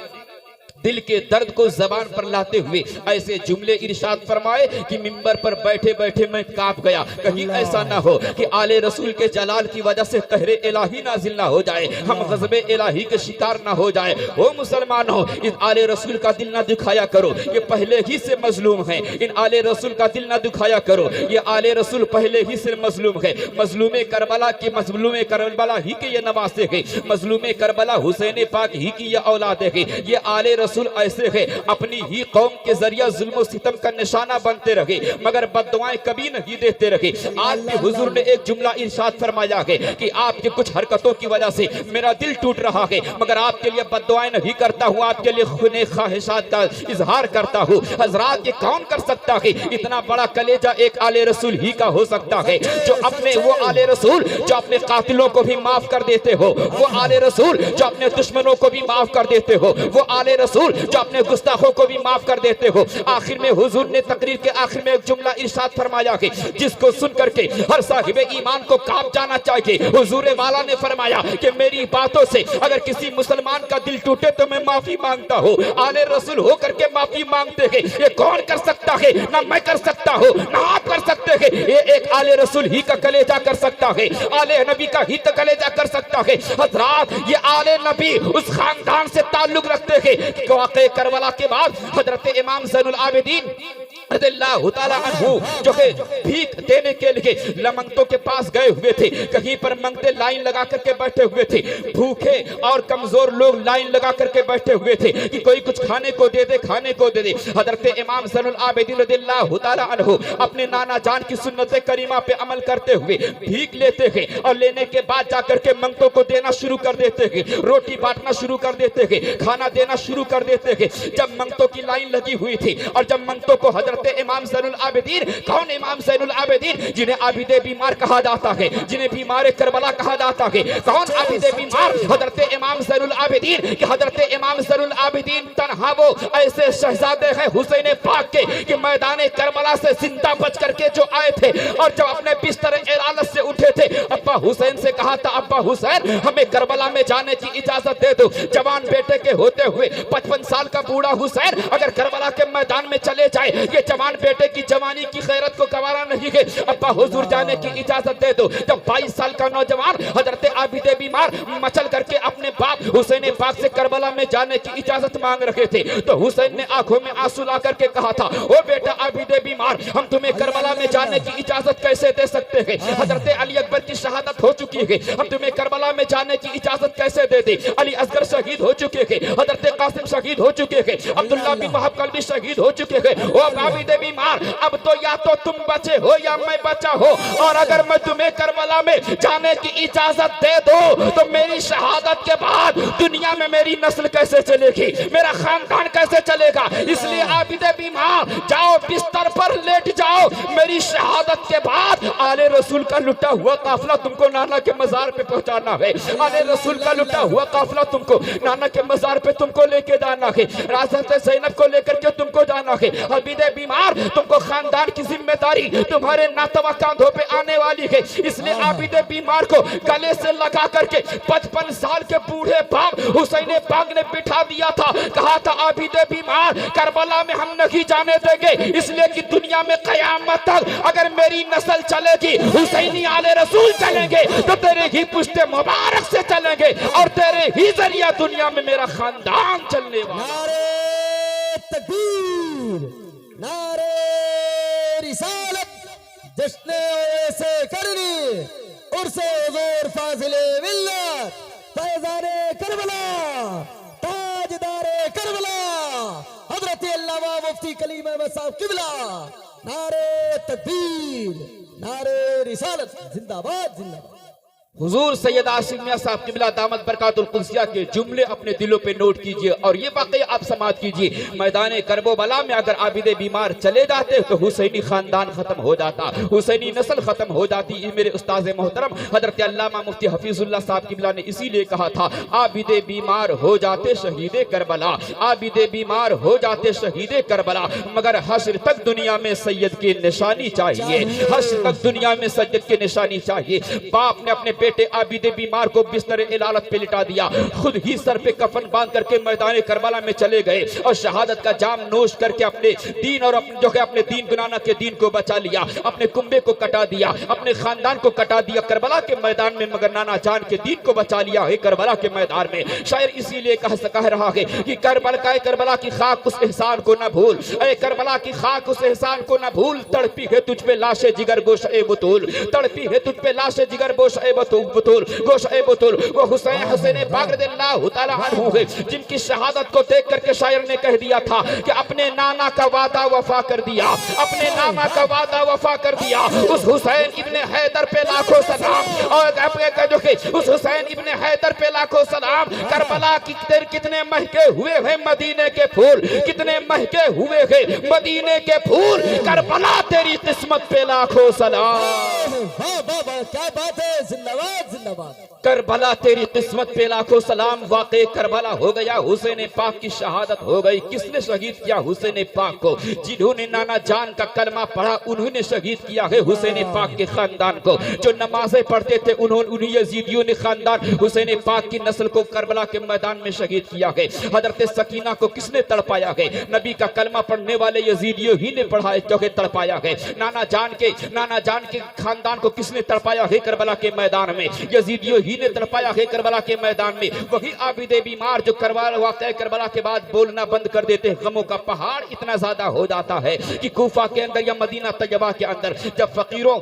S1: दिल के दर्द को जबान पर लाते हुए ऐसे जुमले इरशाद फरमाए कि मिंबर पर बैठे बैठे मैं कांप गया। कहीं ऐसा ना हो कि आले रसूल के जलाल की वजह से कहरे इलाही नाजिल ना हो जाए, हम गज़बे इलाही के शिकार ना हो जाए। ओ मुसलमानों, इन आले रसूल का दिल ना दुखाया करो, ये पहले ही से मजलूम है। इन आले रसूल का दिल ना दुखाया करो, ये आले रसूल पहले ही से मजलूम है। मजलूम करबला ही के ये नवासे है, मजलूम करबला हुसैन पाक ही की ये औलाद है। ये आले रसूल ऐसे है, अपनी ही कौम के जरिया जुल्म सितम का निशाना बनते रहे, मगर बद्दुआएं कभी नहीं देते रहे। आज भी हुजूर ने एक जुमला इरशाद फरमाया है कि आपके कुछ हरकतों की वजह से मेरा दिल टूट रहा है, मगर आपके लिए बद्दुआएं नहीं करता हूँ, आपके लिए खुने ख्वाहिशात का इजहार करता हूँ। हजरात, ये कौन कर सकता है? इतना बड़ा कलेजा एक आले रसूल ही का हो सकता है, जो अपने वो आले रसूल जो अपने कातिलों को भी माफ कर देते हो, वो आले रसूल जो अपने दुश्मनों को भी माफ कर देते हो, वो आले रसूल जो अपने गुस्ताखों को भी माफ कर देते हो। आखिर में हुजूर ने तकरीर के आखिर में एक जुमला इरशाद फरमाया कि जिसको सुन करके हर साहिब ईमान को कांप जाना चाहिए। हुजूर वाला ने फरमाया कि मेरी बातों से अगर किसी मुसलमान का दिल टूटे तो मैं माफी मांगता हूँ। आले रसूल हो करके माफी मांगते हैं, ये कौन कर सकता है? ना मैं कर सकता हूँ, ना आप कर सकते हैं, ये एक आले रसूल ही का कलेजा कर सकता है, आले नबी का ही कलेजा कर सकता है। हजरात, ये आले नबी उस खानदान से ताल्लुक रखते हैं। वाक़े करबला के बाद हजरत इमाम ज़ैनुल आबिदीन रज़ियल्लाहु ताला अन्हु जो कि भीख देने के लिए लमंगतों के पास गए हुए थे, कहीं पर मंगते लाइन लगा करके बैठे हुए थे, भूखे और कमजोर लोग लाइन लगा करके बैठे हुए थे कि कोई कुछ खाने को दे दे, खाने को दे दे। हजरत इमाम ज़ैनुल आबिदीन रज़ियल्लाहु ताला अन्हु अपने नाना जान की सुन्नत करीमा पे अमल करते हुए भीख लेते हैं और लेने के बाद जाकर के मंगतों को देना शुरू कर देते हैं, रोटी बांटना शुरू कर देते हैं, खाना देना शुरू कर देते हैं। जब मंगतों की लाइन लगी हुई थी और जब मंगतों को हजरत इमाम ज़ैनुल आबिदीन, कौन इमाम ज़ैनुल आबिदीन? जिन्हें आबिदे बीमार कहा जाता है, जिन्हें बीमार करबला कहा जाता है। कौन आबिदे बीमार? हजरत इमाम ज़ैनुल आबिदीन कि हजरत इमाम ज़ैनुल आबिदीन तन्हा वो ऐसे शहजादे हैं हुसैन पाक के कि मैदान करबला से जिंदा बच करके जो आए थे और जब अपने बिस्तर इरादत से उठे थे, अब्बा हुसैन से कहा था, अब्बा हुसैन हमें करबला में जाने की इजाजत दे दो। जवान बेटे के होते हुए 55 साल का बूढ़ा हुसैन अगर करबला के मैदान में चले जाए, ये जवान बेटे की जवानी की खैरत को गवारा नहीं है, अब्बा हुजूर जाने की इजाजत दे दो। जब 22 साल का नौजवान हजरत आबिदे बीमार मचल करके अपने बाप हुसैन पाक से करबला में जाने की इजाजत मांग रहे थे, तो हुसैन ने आंखों में आंसू ला करके कहा था, ओ बेटा आबिदे बीमार, हम तुम्हें करबला में जाने की इजाजत कैसे दे सकते हैं? हजरत अली अकबर की शहादत हो चुकी है, हम तुम्हें करबला में जाने की इजाजत कैसे दे दे? अली असगर शहीद हो चुके हैं, हजरत कासिम शहीद हो चुके हैं, अब्दुल्ला बिन वहाब कल्बी शहीद हो चुके हैं। ओ आबिदे बीमार, अब तो या तो तुम बचे हो या मैं बचा हो, और अगर मैं तुम्हें करबला में जाने की इजाजत दे दो तो मेरी शहादत के बाद दुनिया में मेरी नस्ल कैसे चलेगी, मेरा खानदान कैसे चलेगा? इसलिए आबिदे बीमार, जाओ बिस्तर पर लेट जाओ, मेरी शहादत के बाद आले रसूल का लुटा हुआ काफिला तुमको नाना के मजार पे पहुंचाना है, आले रसूल का लुटा हुआ काफिला तुमको नाना के मजार पे तुमको लेके जाना है, राज़त ज़ैनब को लेकर के तुमको जाना है। आबिदे बीमार, तुमको खानदान की जिम्मेदारी तुम्हारे नातवा कांधों पे आने वाली है, इसलिए आबिदे बीमार को गले से लगा करके 55 साल के बूढ़े बाप हुसैन पाक ने बिठा दिया था, कहा था आबिदे बीमार करबला में हम नहीं जाने देंगे, इसलिए कि दुनिया में कयामत तक अगर मेरी नस्ल चलेगी, हुसैनी आले रसूल चलेंगे तो तेरे ही पुश्ते मुबारक से चलेंगे और तेरे ही जरिया दुनिया में मेरा खानदान चलने वाला।
S2: तकबीर, नारे रिसालत, जश्न से करनी, उर्से हुजूर फाजिले मिल्लत, फैज़ाने करबला, ताजदारे करबला, हजरत अल्लामा मुफ्ती कलीम अहमद साहब किबला। नारे तकबीर, नारे रिसालत, जिंदाबाद जिंदाबाद।
S1: हुजूर सैयद आसिम मियां साहब किबला दामत बरकातुल कुद्सिया के जुमले अपने दिलों पे नोट कीजिए और ये वाकई आप समाप्त कीजिए। मैदान करबला में अगर आबिदे बीमार चले जाते तो हुसैनी खानदान खत्म हो जाता, हुसैनी नस्ल खत्म हो जाती। मेरे उस्ताद मोहतरम हजरत अल्लामा मुफ्ती हफीजुल्लाह साहब किबला ने इसीलिए कहा था, आबिदे बीमार हो जाते शहीदे करबला, आबिदे बीमार हो जाते शहीदे करबला, मगर हश्र तक दुनिया में सैयद की निशानी चाहिए, हश्र तक दुनिया में सैयद की निशानी चाहिए। बाप ने अपने बेटे आबिदे बीमार को बिस्तर इलालत पे लिटा दिया, खुद ही सर पे कफन बांध करके मैदान करबला में चले गए और शहादत का जाम नोश करके अपने दीन और अपने जो है अपने दीन गुनाना के दीन को बचा लिया, अपने कुंबे को कटा दिया, अपने खानदान को कटा दिया करबला के मैदान में, मगर नाना जान के दीन को बचा लिया है करबला के मैदान में। शायर इसीलिए कह रहा है कि करबला की खाक उस एहसान को न भूल, ऐ करबला की खाक उस एहसान को न भूल, तड़पी है तुझ पे लाशे जिगर गोश ए बुतूल, तड़पी है तुझ पे लाशे जिगर गोश ए बुतूल, वो हुसैन पाक रज़ियल्लाहु ताला अन्हु है, जिनकी शहादत को देख करके शायर ने कह दिया था कि अपने नाना का वादा वफा कर दिया, अपने नाना का वादा वफा कर दिया। उस हुसैन इब्ने हैदर पे लाखों सलाम, और उस हुसैन इब्ने हैदर पे लाखों सलाम। करबला की कितने महके हुए हैं मदीने के फूल, कितने महके हुए हैं मदीने के फूल, करबला तेरी किस्मत पे लाखों सलाम।
S2: क्या बात है, जिंदाबाद जिंदाबाद।
S1: करबला तेरी किस्मत पे लाखों सलाम। वाकई करबला हो गया, हुसैन पाक की शहादत हो गई। किसने शहीद किया हुसैन पाक को? जिन्होंने नाना जान का कलमा पढ़ा उन्होंने शहीद किया है हुसैन पाक के खानदान को। जो नमाजें पढ़ते थे उन्हीं यजीदियों ने खानदान हुसैन पाक की नस्ल को करबला के मैदान में शहीद किया है। हजरत सकीना को किसने तड़पाया है? नबी का कलमा पढ़ने वाले यजीदियों ही ने पढ़ा तड़पाया है। नाना जान के खानदान को किसने तड़पाया है करबला के मैदान में? यजीदियों ही ने तड़पाया है करबला के मैदान में। वही आबिदे बीमार जो करबला के बाद बोलना बंद कर देते हैं। गमों का पहाड़ इतना ज्यादा हो जाता है कि कूफा के अंदर या मदीना तैयबा के अंदर जब फकीरों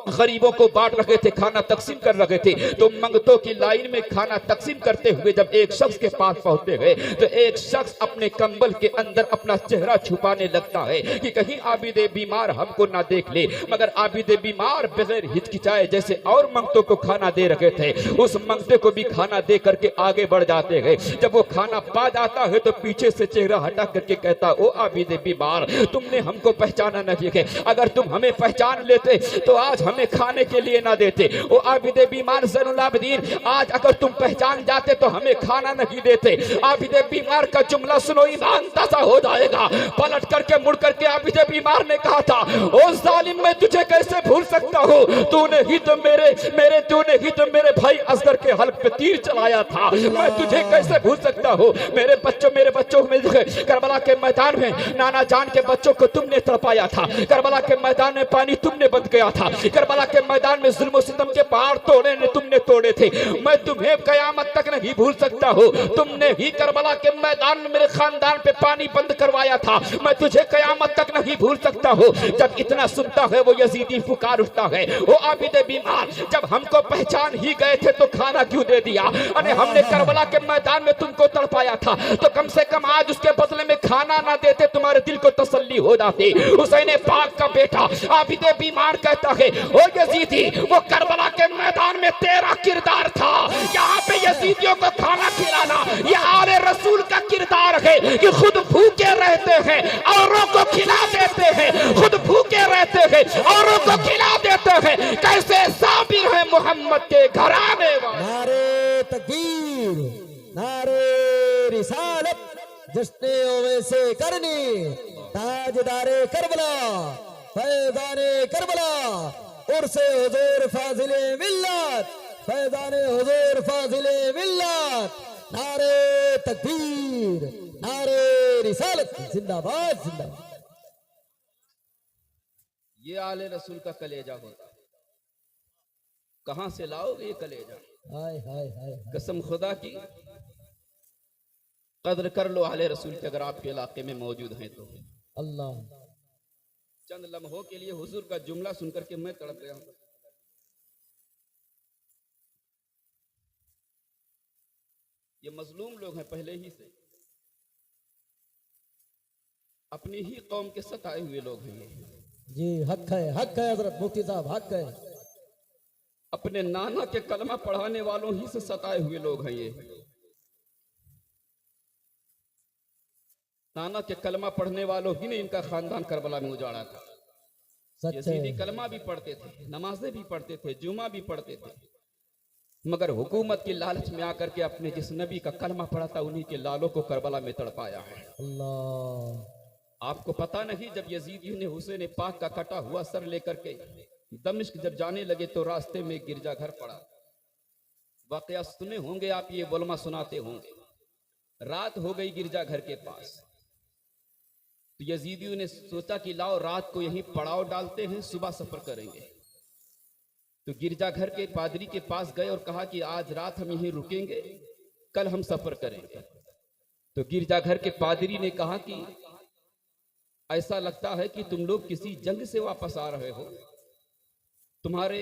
S1: गरीबों को बांट रहे थे, खाना तकसीम कर रहे थे, तो मंगतों की लाइन में खाना तकसीम करते हुए जब एक शख्स के पास पहुंचते हैं तो एक शख्स अपने कंबल के अंदर अपना चेहरा छुपाने लगता है कि कहीं आबिदे बीमार हमको ना देख ले। मगर आबिदे बीमार बगैर हिचकिचाए जैसे और मंगतों को खाना दे रखे थे, उस मंगते को भी खाना दे करके आगे बढ़ जाते हैं। जब वो खाना पा जाता है तो पीछे से चेहरा हटा करके कहता, ओ आबिदे बीमार, तुमने हमको पहचाना नहीं है, अगर तुम हमें पहचान लेते तो आज हमें खाने के लिए ना देते। ओ आबिदे बीमार ज़ैनुल आबिदीन, आज अगर तुम पहचान जाते तो हमें खाना नहीं देते। आबिदे बीमार का जुमला सुनो, ईमान ताज़ा हो जाएगा। पलट करके मुड़ करके आबिदे बीमार ने कहा था, ओ जालिम, मैं तुझे कैसे भूल सकता हूँ? तूने ही तो मेरे भाई असगर के हल्क पे तीर चलाया था, मैं तुझे कैसे भूल सकता हूँ? मेरे बच्चों में करबला के मैदान में नाना जान के बच्चों को तुमने तड़पाया था, करबला के मैदान में पानी तुमने बंद किया था, करबला के मैदान में जुल्म सितम के पहाड़ तुमने तोड़े थे। मैं तुम्हें कयामत तक नहीं भूल सकता हूँ। तुमने ही करबला के मैदान में मेरे खानदान पे पानी बंद करवाया था, मैं तुझे कयामत तक नहीं भूल सकता हूँ। जब इतना सुनता है वो यजीदी पुकार उठता है, वो आबिदे बीमार, जब हमको पहचान ही गए थे तो खाना क्यों दे दिया? अरे हमने करबला के मैदान में तुमको तड़पाया था, तो कम से कम आज उसके बदले में खाना ना देते, तुम्हारे दिल को तसल्ली हो जाती। हुसैन पाक का बेटा आबिदे बीमार कहता है, ओ यजीदी, वो करबला के मैदान में तेरा किरदार था, यहाँ पे यजीदियों को खाना खिलाना ये आले रसूल का किरदार है कि खुद भूखे रहते हैं औरों को खिला देते हैं, खुद भूखे रहते हैं औरों को खिला देते हैं। कैसे साबिर है मोहम्मद के घराने वाले।
S2: नारे तकबीर, नारे रिसालत, जश्न से करनी, ताजदारे करबला, फैज़ाने करबला, उर्से हुजूर फाजिले मिल्लत, फैज़ाने हुजूर फाजिले मिल्लत। नारे तकबीर, नारे रिसालत, जिंदाबाद जिंदाबाद।
S1: ये आले रसूल का कलेजा होता, कहां से लाओगे ये कलेजा?
S2: हाय हाय हाय,
S1: कसम खुदा की
S3: कद्र कर लो आले रसूल के अगर आपके इलाके में मौजूद हैं तो।
S2: अल्लाह।
S3: चंद लम्हों के लिए हुजूर का जुमला सुनकर के मैं तड़प गया हूं। ये मजलूम लोग हैं पहले ही से, अपनी ही कौम के सताए हुए लोग हैं।
S2: जी हक है हजरत मुफ्ती साहब, हक है।
S3: अपने नाना के कलमा पढ़ाने वालों ही से सताए हुए लोग हैं ये। नाना के कलमा पढ़ने वालों ही ने इनका खानदान करबला में उजाड़ा था।
S2: सच है।
S3: यजीदी कलमा भी पढ़ते थे, नमाजें भी पढ़ते थे, जुमा भी पढ़ते थे, मगर हुकूमत की लालच में आकर के अपने जिस नबी का कलमा पढ़ा था उन्हीं के लालों को करबला में तड़पाया है।
S2: अल्लाह।
S3: आपको पता नहीं, जब यजीदियों ने हुसैन पाक का कटा हुआ सर लेकर के दमिश्क जब जाने लगे तो रास्ते में गिरजाघर पड़ा। वाकया सुने होंगे आप, ये बोलमा सुनाते होंगे। रात हो गई गिरजाघर के पास, तो यजीदियों ने सोचा कि लाओ रात को यहीं पड़ाव डालते हैं, सुबह सफर करेंगे। तो गिरजाघर के पादरी के पास गए और कहा कि आज रात हम यहीं रुकेंगे, कल हम सफर करेंगे। तो गिरजाघर के पादरी ने कहा कि ऐसा लगता है कि तुम लोग किसी जंग से वापस आ रहे हो, तुम्हारे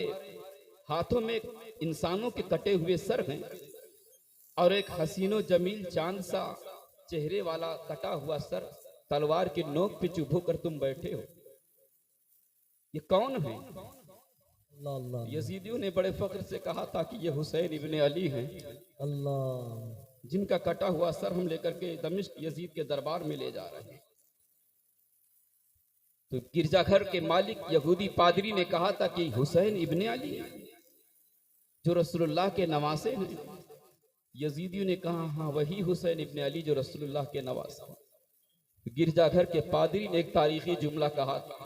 S3: हाथों में इंसानों के कटे हुए सर हैं और एक हसीनो जमील चांद सा चेहरे वाला कटा हुआ सर तलवार की नोक पे चुभो कर तुम बैठे हो, ये कौन है? यजीदियों ने बड़े फख्र से कहा था कि ये हुसैन इब्ने अली हैं,
S2: अल्लाह,
S3: जिनका कटा हुआ सर हम लेकर के दमिश्क यजीद के दरबार में ले जा रहे हैं। तो गिरजाघर के मालिक यहूदी पादरी ने कहा था कि हुसैन इब्ने अली जो रसूलुल्लाह के नवासे हैं। यजीदियों ने कहा हाँ वही हुसैन इब्ने अली जो रसूलुल्लाह के नवासे हैं। गिरजाघर के पादरी ने एक तारीखी जुमला कहा था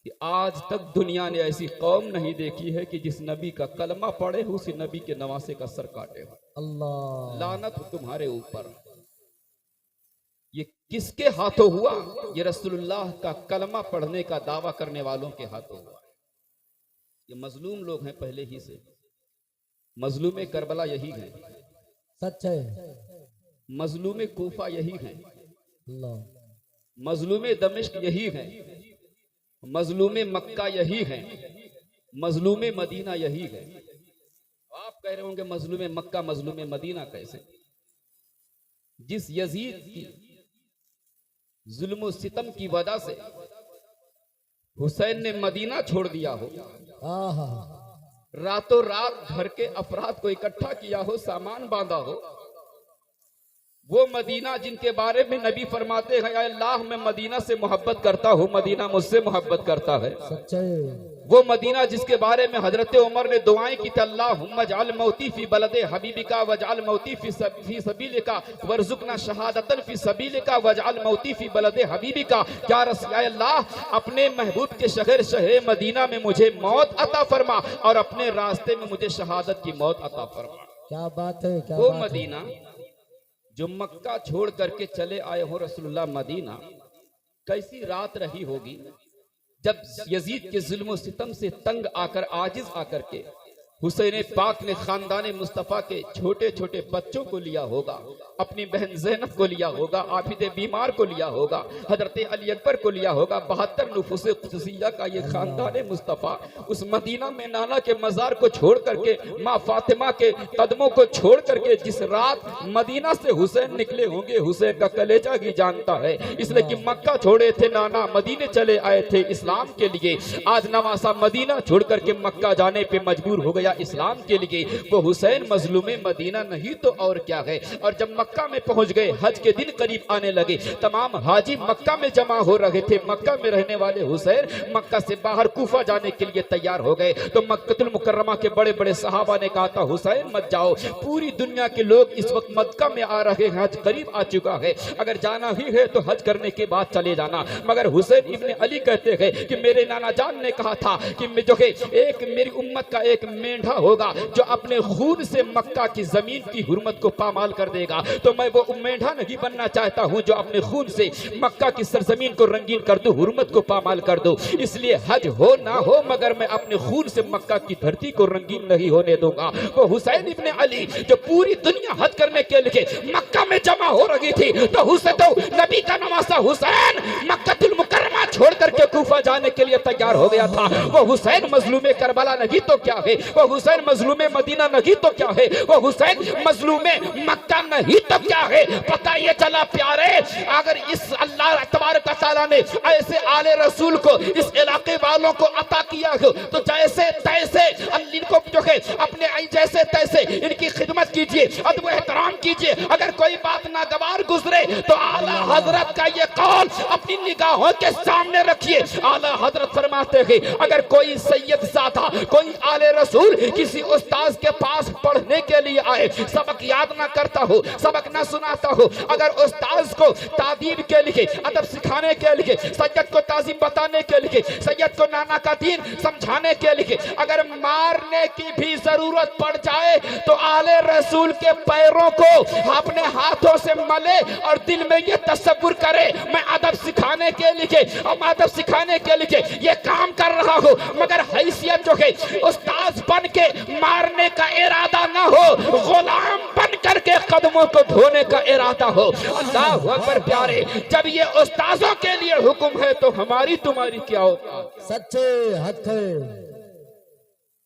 S3: कि आज तक दुनिया ने ऐसी कौम नहीं देखी है कि जिस नबी का कलमा पढ़े हो उसी नबी के नवासे का सर काटे हो।
S2: अल्लाह,
S3: लानत तुम्हारे ऊपर। ये किसके हाथों हुआ? ये रसूलुल्लाह का कलमा पढ़ने का दावा करने वालों के हाथों हुआ। ये मजलूम लोग हैं पहले ही से, मजलूम करबला यही है,
S2: सच है।
S3: मजलूम कूफा यही है,
S2: अल्लाह,
S3: मजलूम दमिश्क यही है, मजलूम मक्का यही है, मजलूम मदीना यही है। आप कह रहे होंगे मजलूम मक्का मजलूम मदीना कैसे? जिस यजीद की जुल्म सितम की वजह से हुसैन ने मदीना छोड़ दिया हो, रातों रात घर के अफराद को इकट्ठा किया हो, सामान बांधा हो, वो मदीना जिनके बारे में नबी फरमाते हैं अल्लाह मैं मदीना से मोहब्बत करता हूँ, मदीना मुझसे मोहब्बत करता है,
S2: सच्चे।
S3: वो मदीना जिसके बारे में हजरत उमर ने दुआएं की थी अल्लाहुम्मा जअल मौती फी बलदे हबीबिका वजअल मौती फी सबीलिका वरजुकना शहादतन फी सबीलिका वजअल मौती फी बलदे हबीबिका। क्या अल्लाह अपने महबूब के शहर मदीना में मुझे मौत अता फरमा और अपने रास्ते में मुझे शहादत की मौत अता फरमा।
S2: क्या बात है, क्या
S3: वो
S2: बात
S3: मदीना जो मक्का छोड़ करके चले आए हो रसूलुल्लाह, मदीना कैसी रात रही होगी जब यजीद के जुल्म सितम से तंग आकर आजिज आकर के हुसैन पाक ने खानदान मुस्तफ़ा के छोटे छोटे बच्चों को लिया होगा, अपनी बहन ज़ैनब को लिया होगा, आबिद बीमार को लिया होगा, हजरत अली अकबर को लिया होगा, 72 नुफूसे खुसूसिया का ये खानदान मुस्तफ़ा उस मदीना में नाना के मज़ार को छोड़ करके, माँ फातिमा के कदमों को छोड़ करके जिस रात मदीना से हुसैन निकले होंगे, हुसैन का कलेजा ही जानता है। इसलिए कि मक्का छोड़े थे नाना, मदीने चले आए थे इस्लाम के लिए। आज नवासा मदीना छोड़ करके मक्का जाने पे मजबूर हो गया इस्लाम के लिए। वो हुसैन मजलूम मदीना नहीं तो और क्या है। और जब मक्का में पहुंच गए, हज के दिन करीब आने लगे, तमाम हाजी मक्का में जमा हो रहे थे। मक्का में रहने वाले हुसैन मक्का से बाहर कूफा जाने के लिए तैयार हो गए। तो मक्कतुल मुकर्रमा के बड़े बड़े सहाबा ने कहा था हुसैन मत जाओ, पूरी दुनिया के लोग इस वक्त मक्का में आ रहे हैं, हज करीब आ चुका है, अगर जाना ही है तो हज करने के बाद चले जाना। मगर हुसैन इब्ने अली कहते हैं कि मेरे नाना जान ने कहा था कि जो है एक मेरी उम्मत का एक मेंढा होगा जो अपने खून से मक्का की जमीन की हुर्मत को पामाल कर देगा, तो मैं वो मेंढा नहीं बनना चाहता हूँ जो अपने खून से मक्का की सरजमीन को रंगीन कर दूं, हुर्मत को पामाल कर दूं। इसलिए हज हो ना हो मगर मैं अपने खून से मक्का की धरती को रंगीन नहीं होने दूंगा। वो हुसैन इब्ने अली जो पूरी दुनिया हज करने के लिए मक्का में जमा हो रही थी, तो हुसैन तो नबी का नवासा हुसैन मक्कातुल मुकर्रमा छोड़ करके कूफा जाने के लिए तैयार हो गया था। वो हुसैन मजलूमे करबला नहीं तो क्या है, वो हुसैन मजलूमे मदीना नहीं तो क्या है, वो हुसैन मजलूमे मक्का नहीं तो क्या है। पता ये चला प्यारे, अगर इस अल्लाह तबारक व तआला ने ऐसे आले रसूल को इस इलाके वालों को अता किया हो, तो जैसे तैसे इनको जो है अपने जैसे तैसे इनकी खिदमत कीजिए, अदब एहतराम कीजिए। अगर कोई बात नागवार गुजरे तो आला हजरत का ये कौल अपनी निगाहों के सामने रखिए। आला हजरत फरमाते हैं अगर कोई सैयद ज़ादा, कोई आले रसूल किसी उस्ताद के पास पढ़ने के लिए आए, सबक याद ना करता हो, सबक ना सुनाता हो, अगर उस्ताद को तादीब के लिए, अदब सिखाने के लिए, सैयद को ताजीम बताने के लिए, सैयद को नाना का दीन समझाने के लिए अगर मारने की भी जरूरत पड़ जाए तो आले रसूल के पैरों को अपने हाथों से मले और दिल में ये तसव्वुर करे मैं अदब सिखाने के लिए और अदब सिखाने के लिए ये काम कर रहा हूँ, मगर हैसियत जो है उस्ताद बन के मारने का इरादा ना हो, गुलाम बन करके कदमों को धोने का इरादा हो। अल्लाह अकबर प्यारे, जब ये उस्तादों के लिए हुक्म है तो हमारी तुम्हारी क्या औकात,
S2: सच्चे हक है,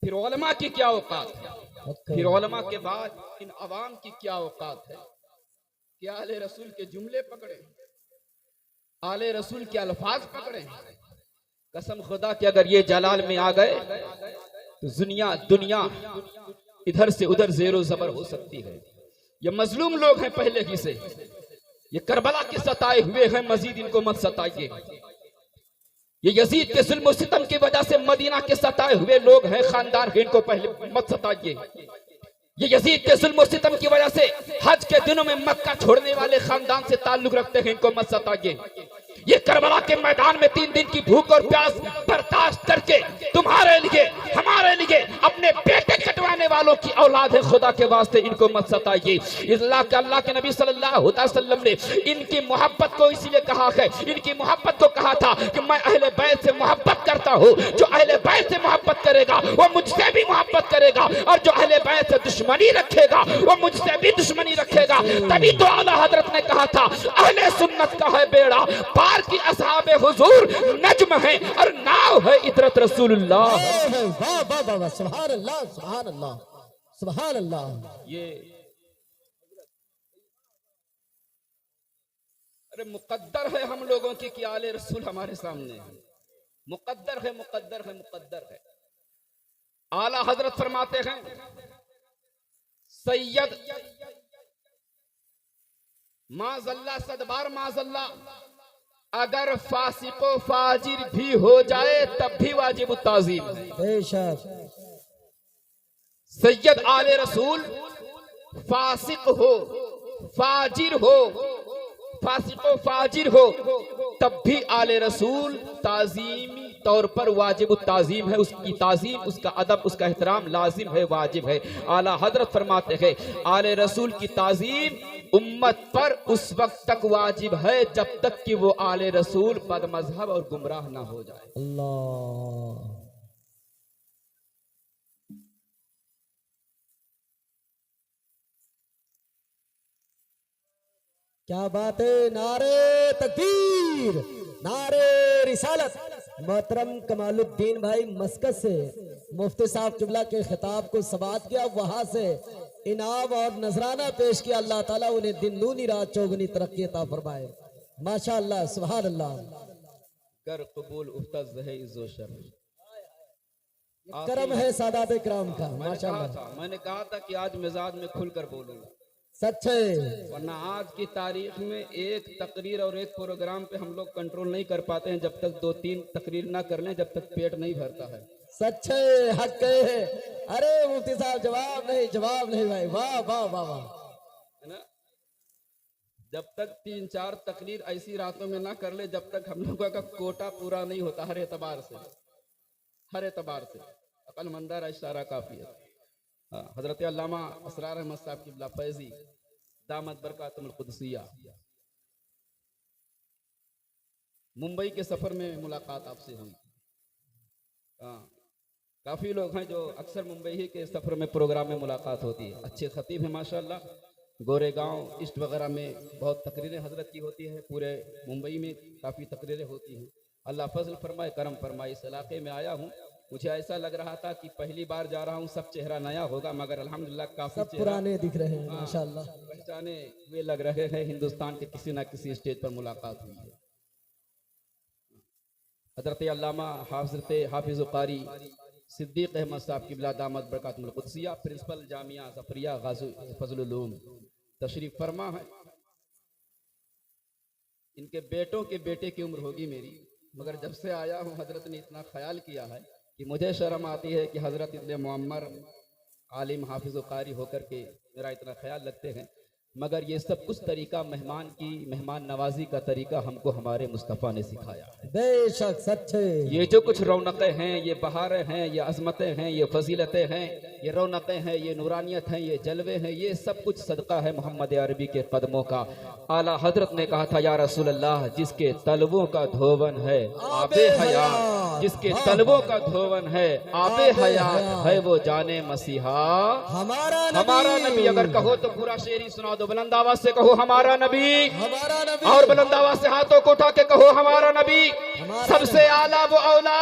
S3: फिर उलमा की क्या औकात है, फिर उलमा के बाद इन अवाम की क्या औकात है। क्या आले रसूल के जुमले पकड़े, आले रसूल के अल्फाज पकड़े। कसम खुदा के अगर ये जलाल में आ गए तो दुनिया इधर से उधर जेरो जबर हो सकती है। ये मजलूम लोग हैं पहले ही से, ये करबला के सताए हुए हैं, मजीद इनको मत सताइए। ये यजीद के जुल्म सितम की वजह से मदीना के सताए हुए लोग हैं, खानदान हैं, इनको पहले मत सताइए। ये यजीद के जुल्म सितम की वजह से हज के दिनों में मक्का छोड़ने वाले खानदान से ताल्लुक रखते हैं, इनको मत सताइए। ये करबला के मैदान में 3 दिन की भूख और प्यास बर्दाश्त करके तुम्हारे लिए हमारे लिए अपने बेटे कटवाने वालों की औलाद है, खुदा के वास्ते इनको मत सताइए। अल्लाह के नबी सल्लल्लाहु अलैहि वसल्लम ने इनकी मोहब्बत को इसीलिए कहा है, इनकी मोहब्बत को कहा था कि मैं अहले बैत से मोहब्बत करता हूँ। जो अहले बैत से मोहब्बत करेगा वो मुझसे भी मोहब्बत करेगा, और जो अहले बैत से दुश्मनी रखेगा वो मुझसे भी दुश्मनी रखेगा। तभी तो आला हजरत ने कहा था अहले सुन्नत का है बेड़ा पार की असहाबे हुजूर नज्म है और नाव है इतरत रसूलुल्लाह।
S2: वाह वाह वाह वाह, सुभान अल्लाह सुभान अल्लाह सुभान अल्लाह।
S3: ये अरे मुकद्दर है हम लोगों की कि आले रसूल हमारे सामने है, मुकद्दर है मुकद्दर है मुकद्दर है। आला हजरत फरमाते हैं सैयद माजल्ला सदबार माजल्ला अगर फासिको फाजिर भी हो जाए तब भी वाजिब ताजीम है।
S2: बेशक
S3: सैयद आले रसूल फासिक हो फाजिर हो, फासिको फाजिर हो तब भी आले रसूल ताजीमी तौर पर वाजिब ताजीम है। उसकी ताजीम, उसका अदब, उसका एहतराम लाजिम है, वाजिब है। आला हजरत फरमाते हैं आले रसूल की ताजीम उम्मत पर उस वक्त तक वाजिब है जब तक कि वो आले रसूल बदमजहब और गुमराह ना हो जाए।
S2: अल्लाह क्या बात है, नारे तकबीर, नारे रिसालत। मोहतरम कमालुद्दीन भाई मस्कत से मुफ्ती साहब किबला के खिताब को समाअत किया, वहां से इनाम और नजराना पेश किया। अल्लाह ताला उन्हें दिन दूनी रात चौगुनी तरक्की अता फरमाए। माशा अल्लाह सुभान अल्लाह।
S3: कर कबूल उफ्तज है इज्जो शर्फ,
S2: करम है सादात इकराम का। माशा
S3: कहा
S2: अल्लाह,
S3: था, मैंने कहा था कि आज मिजाज में खुलकर बोलूंगा,
S2: सच है।
S3: वरना आज की तारीख में एक तकरीर और एक प्रोग्राम पे हम लोग कंट्रोल नहीं कर पाते हैं जब तक 2-3 तकरीर ना कर लें, जब तक पेट नहीं भरता है।
S2: सच है, हक है। अरे मुफ्ती साहब जवाब नहीं भाई, वाह वाह वाह वाह।
S3: है ना, जब तक 3-4 तकरीर ऐसी रातों में ना कर ले जब तक हम लोगों का कोटा पूरा नहीं होता, हर एतबार से, हर एतबार से। अकलमंदा इशारा काफी है। हजरत अल्लामा असरार अहमद साहब किबला फैजी दामद बरकातुल कुदसिया। मुंबई के सफर में मुलाकात आपसे हुई। काफी लोग हैं जो अक्सर मुंबई ही के सफर में प्रोग्राम में मुलाकात होती है। अच्छे खतीब हैं माशाल्लाह। गोरेगांव ईस्ट वगैरह में बहुत तकरीरें हजरत की होती है। पूरे मुंबई में काफ़ी तकरीरें होती हैं। अल्लाह फजल फरमाए, करम फरमाए। इस इलाके में आया हूँ, मुझे ऐसा लग रहा था कि पहली बार जा रहा हूँ, सब चेहरा नया होगा, मगर अल्हम्दुलिल्लाह काफी
S2: पुराने दिख रहे हैं माशाल्लाह।
S3: पहचाने हुए लग रहे हैं। हिंदुस्तान के किसी न किसी स्टेज पर मुलाकात हुई है। हजरत अल्लामा हजरत हाफिज़ कारी सिद्दीक अहमद साहब क़िबला दामद बरकातुल कुदसिया, प्रिंसिपल जामिया ज़फरिया गाज़ी फज़लुल उलूम तशरीफ फरमा है। इनके बेटों के बेटे की उम्र होगी मेरी, मगर जब से आया हूँ हजरत ने इतना ख्याल किया है कि मुझे शर्म आती है कि हजरत इतने मुअम्मर आलिम हाफिज़ कारी होकर के मेरा इतना ख्याल रखते हैं। मगर ये सब कुछ तरीका मेहमान नवाजी का तरीका हमको हमारे मुस्तफ़ा ने सिखाया है।
S2: बेशक सच्चे।
S3: ये जो कुछ रौनकें हैं, ये बहारें हैं, ये अजमतें हैं, ये फजीलतें हैं, ये रौनकें हैं, ये नूरानियत हैं, ये जलवे हैं, ये सब कुछ सदका है मोहम्मद अरबी के कदमों का। आला हजरत ने कहा था, या रसूल अल्लाह, जिसके तलवों का धोवन है आबे हयात, जिसके तलवों का धोवन है आबे हयात, है वो जाने मसीहा
S2: हमारा
S3: नबी। अगर कहो तो पूरा शेर ही सुना दो। बुलंद आवाज से कहो हमारा नबी,
S2: हमारा नबी।
S3: और बुलंद आवाज से हाथों को उठा के कहो हमारा नबी। सबसे आला वो औला,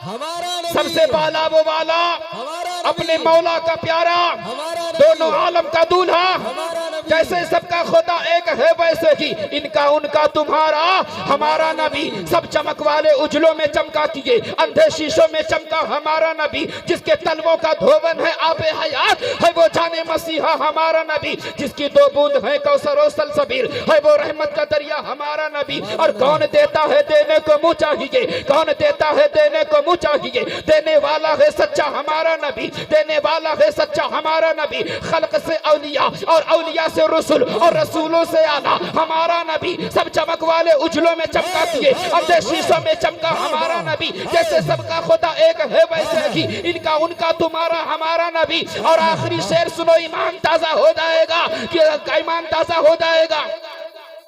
S2: हमारा नबी।
S3: सबसे बाला वो वाला,
S2: हमारा
S3: अपने मौला का प्यारा,
S2: हमारा
S3: दोनों आलम का दूल्हा।
S2: हमारा नबी।
S3: जैसे सबका खुदा एक है वैसे ही इनका उनका तुम्हारा हमारा नबी। सब चमक वाले उजलों में चमका किए, अंधे शीशों में चमका हमारा नबी। जिसके तलवों का धोवन है आबे हयात, है वो जाने मसीहा हमारा नबी। जिसकी दो बूंद है कौसर और सलसबील, है वो रहमत का दरिया हमारा नबी। और कौन देता है देने को मुँह चाहिए, कौन देता है देने को मुँह चाहिए। देने वाला है सच्चा हमारा नबी, देने वाला है सच्चा हमारा नबी। खल्क से औलिया और औलिया से रसूल और रसूलों से आला हमारा नबी। सब चमक वाले उजलों में चमका किए, अंधे शीशों में चमका हमारा नबी। जैसे सबका खुदा एक है वैसे ही इनका उनका तुम्हारा हमारा नबी। और आखिरी शेर सुनो, ईमान ताजा हो जाएगा, कि ईमान ताजा हो जाएगा।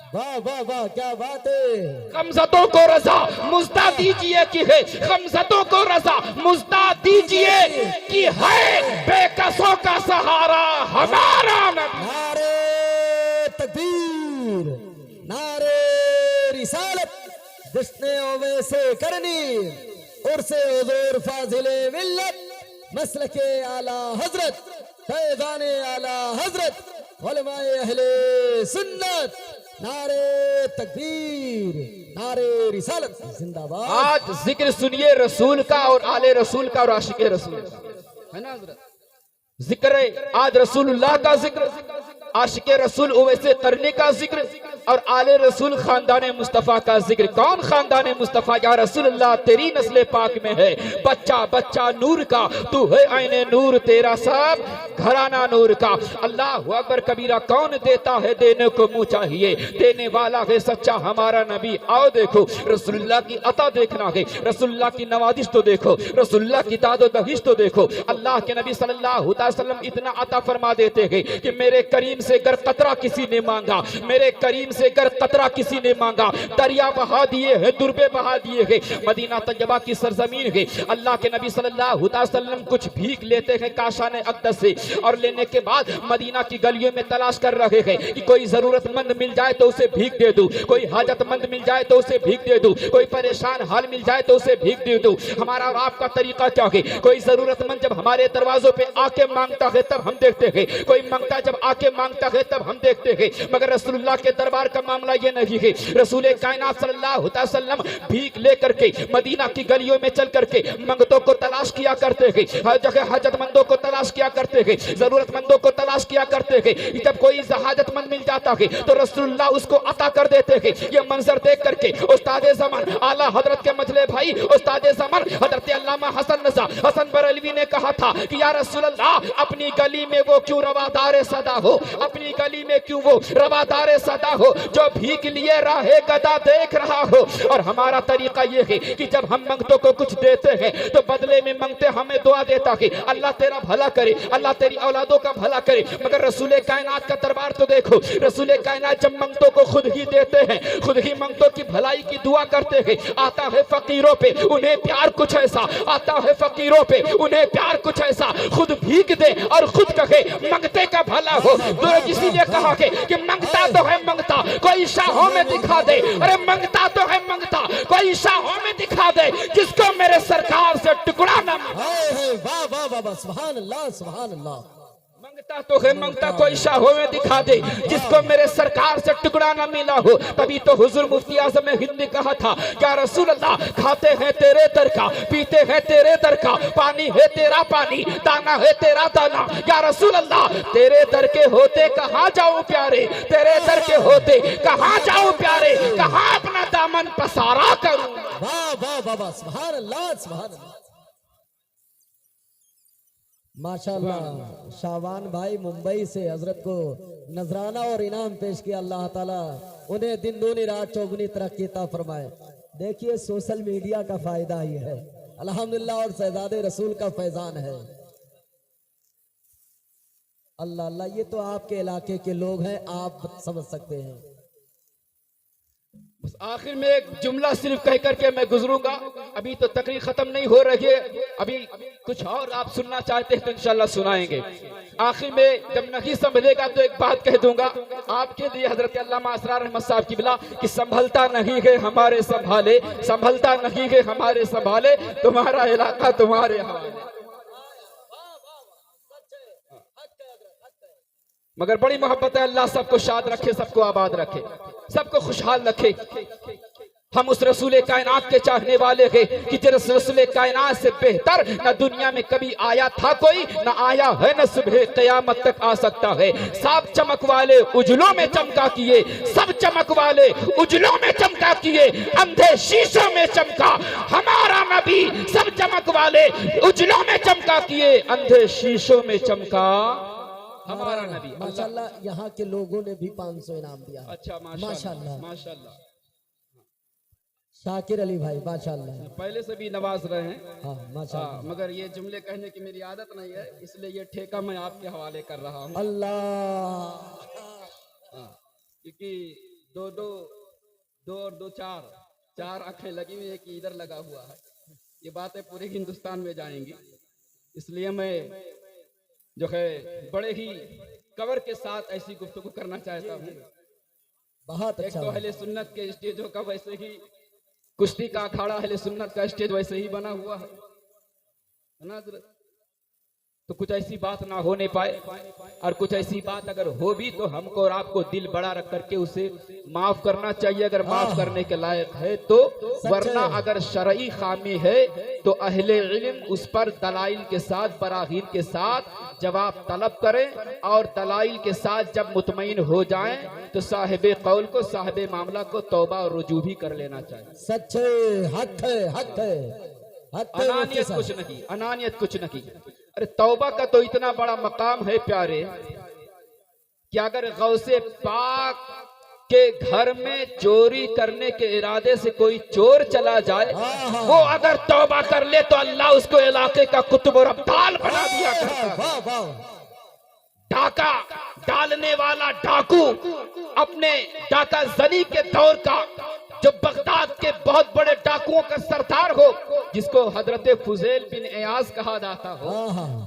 S2: वाह वाह वाह, क्या बात है।
S3: गमज़तों को रज़ा मुज़्दा दीजिए कि है, गमज़तों को रज़ा मुज़्दा दीजिए कि है बेकसों का सहारा हमारा नबी।
S2: नारे तकबीर, नारे रिसालत, जिसने ओवैसे करनी उर्से हुजूर फाजिले मिल्लत, मसलके आला हजरत, फैज़ाने आला हजरत, उलमाए अहले सुन्नत। नारे तकबीर, नारे रिसालत जिंदाबाद।
S3: आज जिक्र सुनिए रसूल का और आले रसूल का और आशिके रसूल का, है ना हजरत। जिक्र आज रसूलुल्लाह का जिक्र, आशिके रसूल उवैसे करने का जिक्र, और आले रसूल खानदान मुस्तफ़ा का जिक्र। कौन खानदान मुस्तफ़ा? या रसूलुल्लाह तेरी नस्ल पाक में है बच्चा बच्चा नूर का, तू है आईने नूर, तेरा सब घराना नूर का। अल्लाह अकबर कबीरा। कौन देता है देने को मुँह चाहिए, देने वाला है सच्चा हमारा नबी। आओ देखो रसूलुल्लाह की अता देखना है, रसूलुल्लाह की नवाजिश तो देखो, रसूलुल्लाह की दादो दहिश तो देखो। अल्लाह के नबी सल्लल्लाहु अलैहि वसल्लम इतना अता फरमा देते हैं कि मेरे करीम से गर कतरा किसी ने मांगा, मेरे करीम से गर कतरा किसी ने मांगा, दरिया बहा दिए हैं, दुर्बे बहा दिए हैं। मदीना तैयबा की सरजमीन है। अल्लाह के नबी सल्लल्लाहु अलैहि वसल्लम कुछ भीख लेते हैं काशाने अक़दस से, और लेने के बाद मदीना की गलियों में तलाश कर रहे हैं कि कोई जरूरतमंद मिल जाए तो उसे भीख दे दूं, कोई हाजतमंद मिल जाए तो उसे भीख दे दूं, कोई परेशान हाल मिल जाए तो उसे भीख दे दूं। हमारा और आपका तरीका क्या है? कोई जरूरतमंद जब हमारे दरवाजों पे आके मांगता है तब हम देखते हैं, कोई मांगता जब आके मांगता है तब हम देखते हैं। मगर रसूलुल्लाह के दरबार का मामला ये नहीं है। रसूल कायनात सल्लल्लाहु अलैहि वसल्लम भीख लेकर के मदीना की गलियों में चल करके मंगतों को तलाश किया करते हैं, हर जगह हाजतमंदों को तलाश किया करते हैं, जरूरतमंदों को तलाश किया करते हैं। जब कोई हाजतमंद मिल जाता है तो रसूलुल्लाह उसको अता कर देते हैं। ये मंजर देख करके उस्ताद ज़मान आला हजरत के मजले भाई उस्ताद ज़मान हजरत अल्लामा हसन रज़ा हसन बरेलवी ने कहा था कि या रसूलल्लाह अपनी गली में वो क्यों रवादार सदा हो, अपनी गली में क्यों वो रवादार सदा हो। जो भीख लिए राहे गदा देख रहा हो। और हमारा तरीका ये है कि जब हम मंगतों को कुछ देते हैं तो बदले में मंगते हमें दुआ देता कि अल्लाह तेरा भला करे, अल्लाह तेरी औलादों का भला करे। मगर रसूल कायनात का दरबार तो देखो, रसूल कायनात जब मंगतों को खुद ही देते हैं, खुद ही मंगतों की भलाई की दुआ करते हैं। आता है फकीरों पे उन्हें प्यार कुछ ऐसा, आता है फकीरों पे उन्हें प्यार कुछ ऐसा, खुद भीख दे और खुद कहे मंगते का भला हो। तो इसीलिए कहा कि मंगता तो है मंगता, कोई शाहों में दिखा दे। अरे मंगता तो है मंगता, कोई शाहों में दिखा दे, जिसको मेरे सरकार से टुकड़ा न मिले।
S2: वाह वाह वाह, सुभान अल्लाह सुभान अल्लाह।
S3: मंगता तो है मंगता, कोई शाहों में दिखा दे, जिसको मेरे सरकार से टुकड़ा ना मिला हो। तभी तो हुजूर मुफ्ती आज़म हिंद ने कहा था, क्या रसूल अल्लाह खाते हैं तेरे दर का, पीते हैं तेरे दर का, पानी है तेरा पानी, दाना है तेरा दाना। क्या रसूल अल्लाह तेरे दर के होते कहाँ जाऊं प्यारे, तेरे दर के होते कहाँ जाऊं प्यारे, कहाँ अपना दामन पसारा करूं।
S2: वाह वाह वाह, सुभान अल्लाह सुभान अल्लाह, माशाअल्लाह। शाबान भाई मुंबई से हजरत को नजराना और इनाम पेश किया। अल्लाह ताला उन्हें दिन दूनी रात चौगुनी तरक्की अता फरमाए। देखिए सोशल मीडिया का फायदा ही है अल्हम्दुलिल्लाह, और शहजादे रसूल का फैजान है। अल्लाह अल्लाह, ये तो आपके इलाके के लोग हैं, आप समझ सकते हैं।
S3: आखिर में एक जुमला सिर्फ कह करके मैं गुजरूंगा, अभी तो तकरीर खत्म नहीं हो रही है, अभी कुछ और आप सुनना चाहते हैं तो इंशाल्लाह सुनाएंगे। आखिर में जब नहीं संभलेगा तो एक बात कह दूंगा आपके लिए, हजरत अल्लामा असरार अहमद साहब की बिला कि संभलता नहीं है हमारे संभाले, संभलता नहीं है हमारे संभाले, तुम्हारा इलाका तुम्हारे हवाले। मगर बड़ी मोहब्बत है, अल्लाह सबको शाद रखे, सबको आबाद रखे, सबको खुशहाल रखे। हम उस रसूल कायनात के चाहने वाले हैं कि जिस रसूल कायनात से बेहतर न दुनिया में कभी आया था कोई, न आया है, न सुबह क़यामत तक आ सकता है। सब चमक वाले उजलों में चमका किए, सब चमक वाले उजलों में चमका किए, अंधे शीशों में चमका हमारा नबी। सब चमक वाले उजलों में चमका किए, अंधे शीशों में चमका हमारा नबी।
S2: माशाअल्लाह, यहाँ के लोगों ने भी 500 इनाम दिया।
S3: अच्छा
S2: माशाअल्लाह
S3: माशाअल्लाह।
S2: शाकिर अली भाई माशाअल्लाह,
S3: पहले से भी नवाज रहे हैं।
S2: हाँ माशाअल्लाह।
S3: मगर ये जुमले कहने की मेरी आदत नहीं है, इसलिए ये ठेका मैं आपके हवाले कर रहा हूँ।
S2: अल्लाह,
S3: क्योंकि दो और दो चार आंखें लगी हुई, एक इधर लगा हुआ है। ये बातें पूरे हिंदुस्तान में जाएंगी, इसलिए मैं जो है बड़े ही कवर के साथ ऐसी गुफ्तगू करना चाहता हूँ।
S2: बहुत
S3: एक
S2: अच्छा।
S3: तो अहले सुन्नत के स्टेजों का वैसे ही, कुश्ती का अखाड़ा अहले सुन्नत का स्टेज वैसे ही बना हुआ है ना, तो कुछ ऐसी बात ना होने पाए, और कुछ ऐसी बात अगर हो भी तो हमको और आपको दिल बड़ा रख करके उसे माफ करना चाहिए, अगर माफ करने के लायक है तो। वरना अगर शरई खामी है तो अहले इल्म उस पर दलाइल के साथ, बराहीन के साथ जवाब तलब करें, और दलाइल के साथ जब मुतमईन हो जाएं तो साहिबे कौल को, साहिबे मामला को तौबा और रुजू भी कर लेना चाहिए।
S2: सच्चे हक है, हक है, हक है।
S3: अनानियत कुछ नहीं, अनानियत कुछ नहीं। अरे तौबा का तो इतना बड़ा मकाम है प्यारे कि अगर गौसे पाक के घर में चोरी करने के इरादे से कोई चोर चला जाए, वो अगर तौबा कर ले तो अल्लाह उसको इलाके का कुतुब और अब्दाल बना दिया करता है। डाका डालने वाला डाकू, अपने डाका जनी के दौर का, जो बगदाद के बहुत बड़े डाकुओं का सरदार हो, जिसको हजरत फुजैल बिन इयाज कहा जाता हो,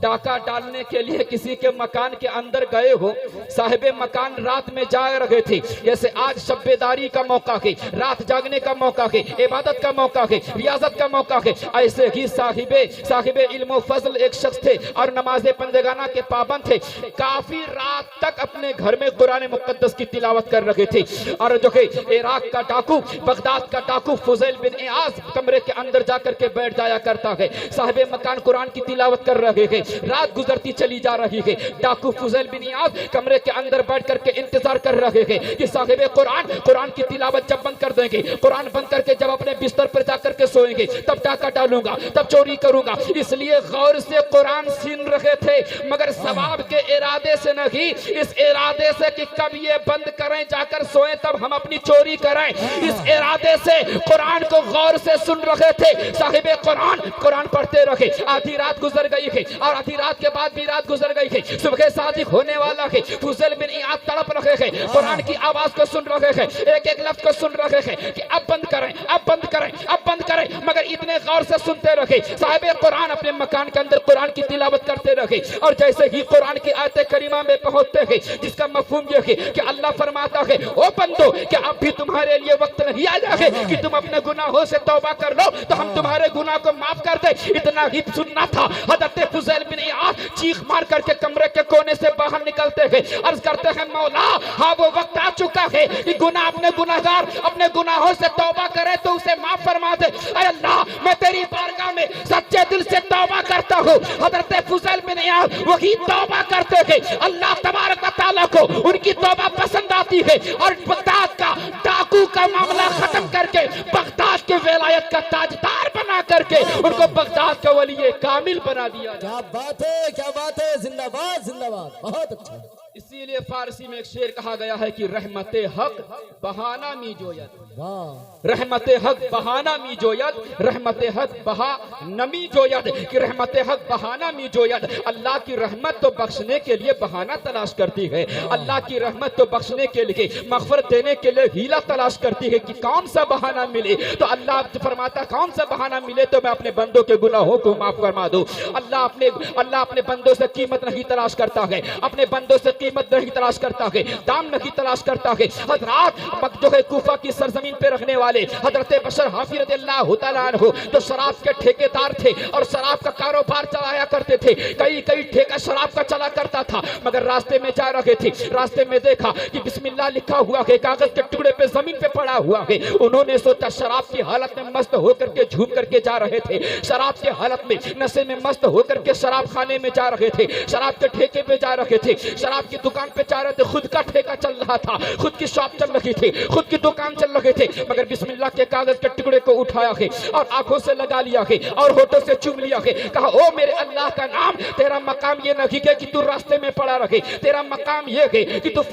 S3: डाका डालने के लिए किसी के मकान के अंदर गए हो, साहिबे मकान रात में जा रहे थे, जैसे आज शब्बेदारी का मौका है, रात जागने का मौका है, इबादत का मौका है, रियाजत का मौका है, ऐसे ही साहिबे इल्म फजल एक शख्स थे और नमाज़े पंदेगाना के पाबंद थे। काफी रात तक अपने घर में कुरान मुकद्दस की तिलावत कर रहे थे, और जो है इराक का डाकू बगदाद का डाकू फुजैल बिन इयाज कमरे के अंदर जाकर के बैठ जाया करता है। साहिब मकान कुरान की तिलावत कर रहे हैं, रात गुजरती चली जा रही है। डाकू फुजैल बिन इयाज कमरे के अंदर बैठ करके इंतजार कर रहे हैं कि साहिब कुरान की तिलावत जब बंद कर देंगे, कुरान बंद करके जब अपने बिस्तर पर जाकर के सोएंगे, तब डाका डालूंगा, तब चोरी करूंगा। इसलिए गौर से कुरान सुन रहे थे, मगर सवाब के इरादे से नहीं, इस इरादे से कि कब ये बंद करें जाकर सोएं तब हम अपनी चोरी करें, इस इरादे से कुरान को गौर से सुन रहे थे। साहिब कुरान पढ़ते रहे। आधी रात गुजर गई है और आधी रात के बाद भी रात गुजर गई है। सुबह सादिक होने वाला है। फुजैल बिन इयाज तड़प रहे हैं, कुरान की आवाज को सुन रहे हैं, एक एक लफ्ज को सुन रहे हैं कि अब बंद करें, अब बंद करें, अब बंद करें, मगर इतने गौर से सुनते रहे। साहिब कुरान अपने मकान के अंदर कुरान की तिलावत करते रहे और जैसे ही कुरान की आयत करीमा में पहुंचते हैं, जिसका मफहूम यह है कि अल्लाह फरमाता है, ओ बंदो, क्या अब भी तुम्हारे लिए वक्त नहीं आया है कि तुम अपने गुनाहों से तौबा कर लो तो हम तुम्हारे गुनाह को माफ कर दे। इतना ही सुनना था। हज़रत फुजैल बिन इयाज चीख मार करके कमरे के कोने से बाहर निकलते हैं, अर्ज करते हैं, मौला, हाँ वो वक्त आ चुका है कि अपने गुनाहगार अपने गुनाहों से तौबा करे तो उसे माफ फरमा दे। अरे अल्लाह, मैं तेरी बारगाह में सच्चे दिल से तौबा करता हूँ। हज़रत फुजैल बिन इयाज वही तौबा करते हैं। अल्लाह तबारक व तआला को उनकी तौबा पसंद आती है और बगदाद का डाकू का मामला खत्म करके बगदाद के विलायत का ताजदार बना करके उनको बगदाद का वली कामिल बना दिया।
S2: क्या बात है, क्या बात है, जिंदाबाद जिंदाबाद, बहुत अच्छा।
S3: इसीलिए फारसी में एक शेर कहा गया है कि रहमते हक बहाना मी जोयत,
S2: वाह,
S3: रहमते हक बहाना मी जोयत, रहमते हक बहा नमी जोयत, कि रहमते हक बहाना मी जोयत। अल्लाह की रहमत तो बख्शने के लिए बहाना तलाश करती है, अल्लाह की रहमत तो बख्शने के लिए, मग़फ़िरत देने के लिए हीला तलाश करती है कि कौन सा बहाना मिले। तो अल्लाह फरमाता, कौन सा बहाना मिले तो मैं अपने बंदों के गुनाहों को माफ फरमा दूं। अल्लाह अपने बंदों से कीमत नहीं तलाश करता है, अपने बंदों से कीमत नहीं तलाश करता है, दाम नहीं तलाश करता है। हज़रात जो है कूफा की सरजमीन पे रखने वाले हज़रत बशर हाफी रज़ियल्लाहु तआला अन्हु तो शराब के ठेकेदार थे और शराब का कारोबार चलाया करते थे। कई ठेका शराब का चला करता था, मगर रास्ते में जा रहे थे, रास्ते में देखा कि बिस्मिल्लाह लिखा हुआ है, कागज के टुकड़े पे जमीन पे पड़ा हुआ है। उन्होंने सोचा, शराब की हालत में मस्त होकर के झूम करके जा रहे थे, शराब की हालत में नशे में मस्त होकर के शराब खाने में जा रहे थे, शराब के ठेके पे जा रहे थे, शराब की दुकान पे जा रहे थे, खुद का ठेका चल रहा था, खुद की शॉप चल रही थी, खुद की दुकान चल रहे थे, मगर बिस्मिल्लाह के कागज के टुकड़े को उठाया है और आंखों से लगा लिया है और होठों से चूम लिया है। कहा, ओ मेरे अल्लाह का नाम, तेरा मकाम ये नहीं है कि तू रास्ते में पड़ा रहे, तेरा मकाम ये है कि तू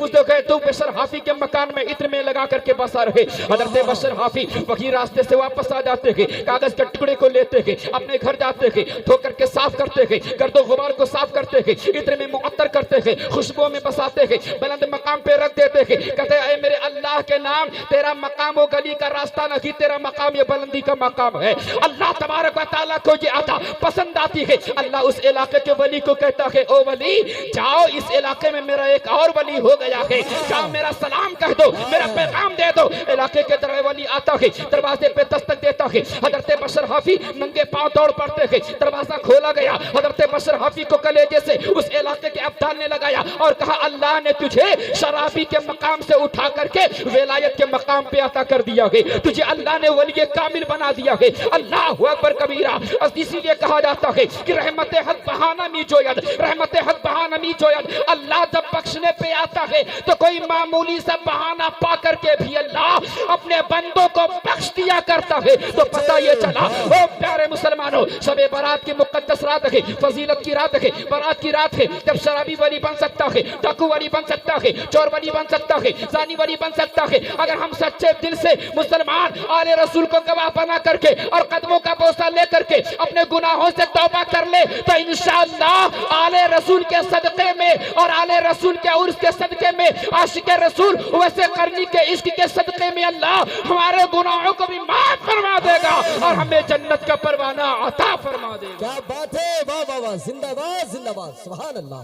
S3: तू बशर हाफी के मकान में इत्र में लगा करके बसा रहे। हज़रत बशर हाफी वही रास्ते से वापस आ जाते हैं, कागज के टुकड़े को लेते हैं, अपने घर जाते हैं, धो करके साफ करते हैं, गर्दो गुबार को साफ करते हैं, इत्र में मुअत्तर करते हैं, खुशबुओं में बसाते हैं, बुलंद मकाम पे रख देते हैं। कहते हैं, मेरे अल्लाह के नाम, तेरा मकाम वो गली का रास्ता नहीं, तेरा मकाम ये बुलंदी का मकाम है। अल्लाह तबारक व तआला को ये अता पसंद आती है। अल्लाह उस इलाके के वली को कहता है, ओ वली, जाओ, इस इलाके में मेरा एक और वली हो गया है, जाओ मेरा सलाम कह दो, मेरा पैगाम दे दो। इलाके के दरवाजे वली आता है, दरवाजे पे दस्तक देता है। हज़रत बशर हाफी नंगे पांव दौड़ पड़ते हैं, दरवाजा खोला गया, हज़रत बशर हाफी को कलेजे से उस इलाके के अब्दाल ने लगाया और कहा, अल्लाह ने तुझे शराबी के मकाम से उठा करके विलायत के मकाम पे अता कर दिया है, तुझे अल्लाह ने वली कामिल बना दिया है। अल्लाह अकबर कबीरा। इसीलिए कहा जाता है कि रहमत हक बहाना मी जोयद, रहमत हक बहाना मी जोयद। अल्लाह जब बख्शने पे आता है तो कोई मामूली सा बहाना पा करके भी अल्लाह अपने बंदों को बख्श दिया करता है। तो पता ये चला, ओ प्यारे मुसलमानों, शबे बारात की मुकद्दस रात है, फजीलत की रात है, बारात की रात है, जब शराबी वली बन सकता है, डाकू वली बन सकता है, चोर वली बन सकता है, जानी वली बन सकता है। अगर हम सच्चे दिल से मुसलमान आले रसूल को गवाह बना करके और कदमों का बोसा लेकर के अपने गुनाहों से तौबा कर ले तो इंशाअल्लाह आले रसूल के सदके में और आले रसूल के उर्स के सदके में, आशिक रसूल वैसे करनी के इश्क के सदके में अल्लाह हमारे गुनाहों को भी माफ फरमा देगा और हमें जन्नत का परवाना अता फरमा देगा।
S2: क्या बात है, वाह वाह वाह, जिंदाबाद जिंदाबाद, सुभान अल्लाह।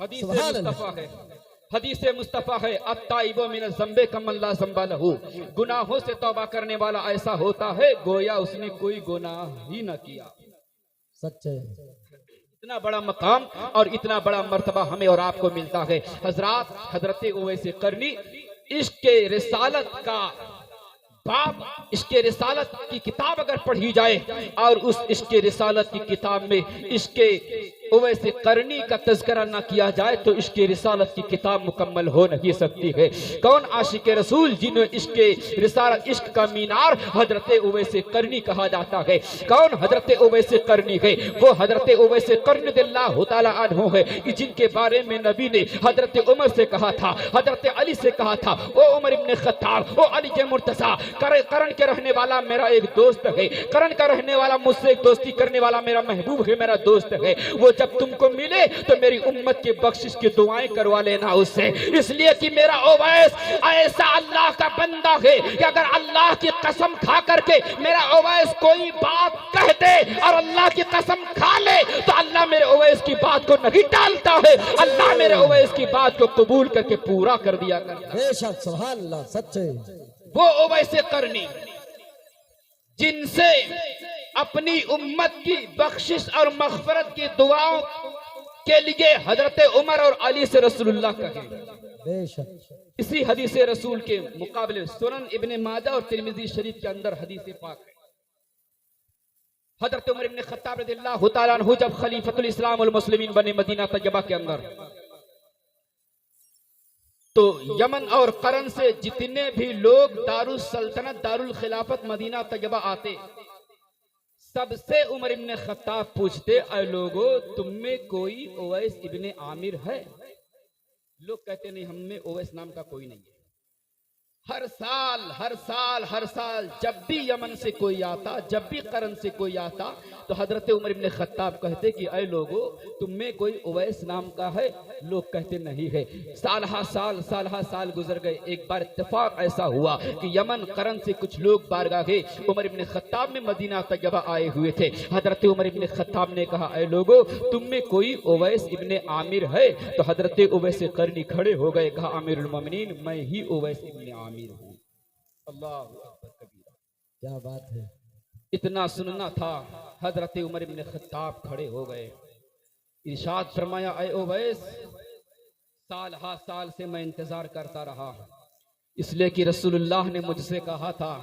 S3: हदीस मुस्तफा है, हदीस मुस्तफा है, अत्ताइबु मिन ज़ंबे कमन ला ज़ंबा लहू। गुनाहों से तौबा करने वाला ऐसा होता है गोया उसने कोई गुनाह ही न किया।
S2: सच है।
S3: इतना बड़ा मकाम और इतना बड़ा मर्तबा हमें और आपको मिलता है। हजरत उवैस करनी इश्क के रिसालत का बाप इसके रिसालत की किताब अगर पढ़ी जाए और उस इसके रिसालत की किताब में इसके उवैसे करनी का तज़किरा ना किया जाए तो इसके रिसालत की किताब मुकम्मल हो नहीं सकती है। कौन आशिक रसूल जिन्हें इसके रिसालत इश्क का मीनार हजरत उवैसे करनी कहा जाता है? कौन हजरत उवैसे करनी है? वो हजरत उवैसे करनी रज़ियल्लाहु तआला अन्हु है कि जिनके बारे में नबी ने हजरत उमर से कहा था, हजरत अली से कहा था, ओ उमर इब्ने खत्ताब, ओ अली के मुर्तज़ा, करण के रहने वाला मेरा एक दोस्त है, करण का रहने वाला मुझसे एक दोस्ती करने वाला मेरा महबूब है, मेरा दोस्त है। वो जब तुमको मिले तो मेरी उम्मत की बख्शिश की दुआएं करवा लेना उससे, इसलिए कि मेरा उवैस ऐसा अल्लाह का बंदा है कि अगर अल्लाह की कसम खा करके मेरा उवैस कोई बात कह दे और अल्लाह की कसम खा ले तो अल्लाह मेरे उवैस की बात को नहीं टालता है, अल्लाह मेरे उवैस की बात को कबूल करके पूरा कर दिया करता है।
S2: बेशक सुभान अल्लाह, सच्चे
S3: वो उवैसे करनी जिनसे अपनी उम्मत की बख्शिश और मग़फ़िरत की दुआओं के लिए हजरत उमर और अली से रसूलुल्लाह कहे।
S2: बेशक
S3: इसी हदीस रसूल के मुकाबले सुनन इब्ने माजा और तिरमिज़ी शरीफ के अंदर हदीस पाक है। हजरत उमर इब्ने खत्ताब रज़ियल्लाहु तआला अन्हु जब खलीफतुल इस्लाम वल मुस्लिमीन बने मदीना तैयबा के अंदर, तो यमन और करन से जितने भी लोग दारुल सल्तनत दारुल खिलाफत मदीना तैयबा आते, सबसे उमर इब्ने खत्ताब पूछते, ऐ लोगो तुम में कोई उवैस इब्ने आमिर है? लोग कहते नहीं, हम में उवैस नाम का कोई नहीं है। हर साल जब भी यमन से कोई आता, जब भी करन से कोई आता, तो हजरत उमर इब्ने खत्ताब कहते कि ऐ लोगो तुम में कोई उवैस नाम का है? लोग कहते नहीं है। साल साल गुजर गए। एक बार इत्तेफाक ऐसा हुआ कि यमन करन से कुछ लोग बारगाहे उमर इब्ने खत्ताब में मदीना तैयबा आए हुए थे। हजरत उमर इब्ने खत्ताब ने कहा, ऐ लोगो तुम में कोई उवैस इब्ने आमिर है? तो हजरत उवैस करनी खड़े हो गए, कहा अमीरुल मोमिनीन मैं ही उवैस इब्ने आमिर हूँ। अल्लाह अकबर कबीरा,
S2: क्या बात है।
S3: इतना सुनना था, हजरत उमर इब्ने खत्ताब खड़े हो गए, इरशाद फरमाया, ऐ उवैस साल से मैं इंतजार करता रहा, इसलिए कि रसूलुल्लाह ने मुझसे कहा था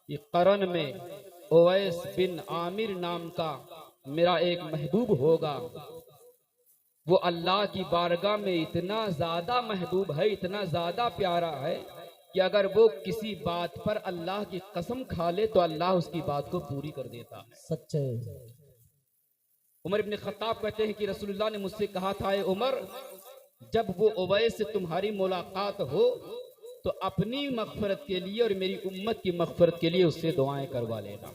S3: कि करन में उवैस बिन आमिर नाम का मेरा एक महबूब होगा। वो अल्लाह की बारगाह में इतना ज्यादा महबूब है, इतना ज्यादा प्यारा है कि अगर वो किसी बात पर अल्लाह की कसम खा ले तो अल्लाह उसकी बात को पूरी कर देता है।
S2: सच्चे
S3: उमर इब्ने खत्ताब कहते हैं कि रसूलुल्लाह ने मुझसे कहा था, ऐ उमर जब वो उवैस से तुम्हारी मुलाकात हो तो अपनी मग़फ़िरत के लिए और मेरी उम्मत की मग़फ़िरत के लिए उससे दुआएं करवा लेना।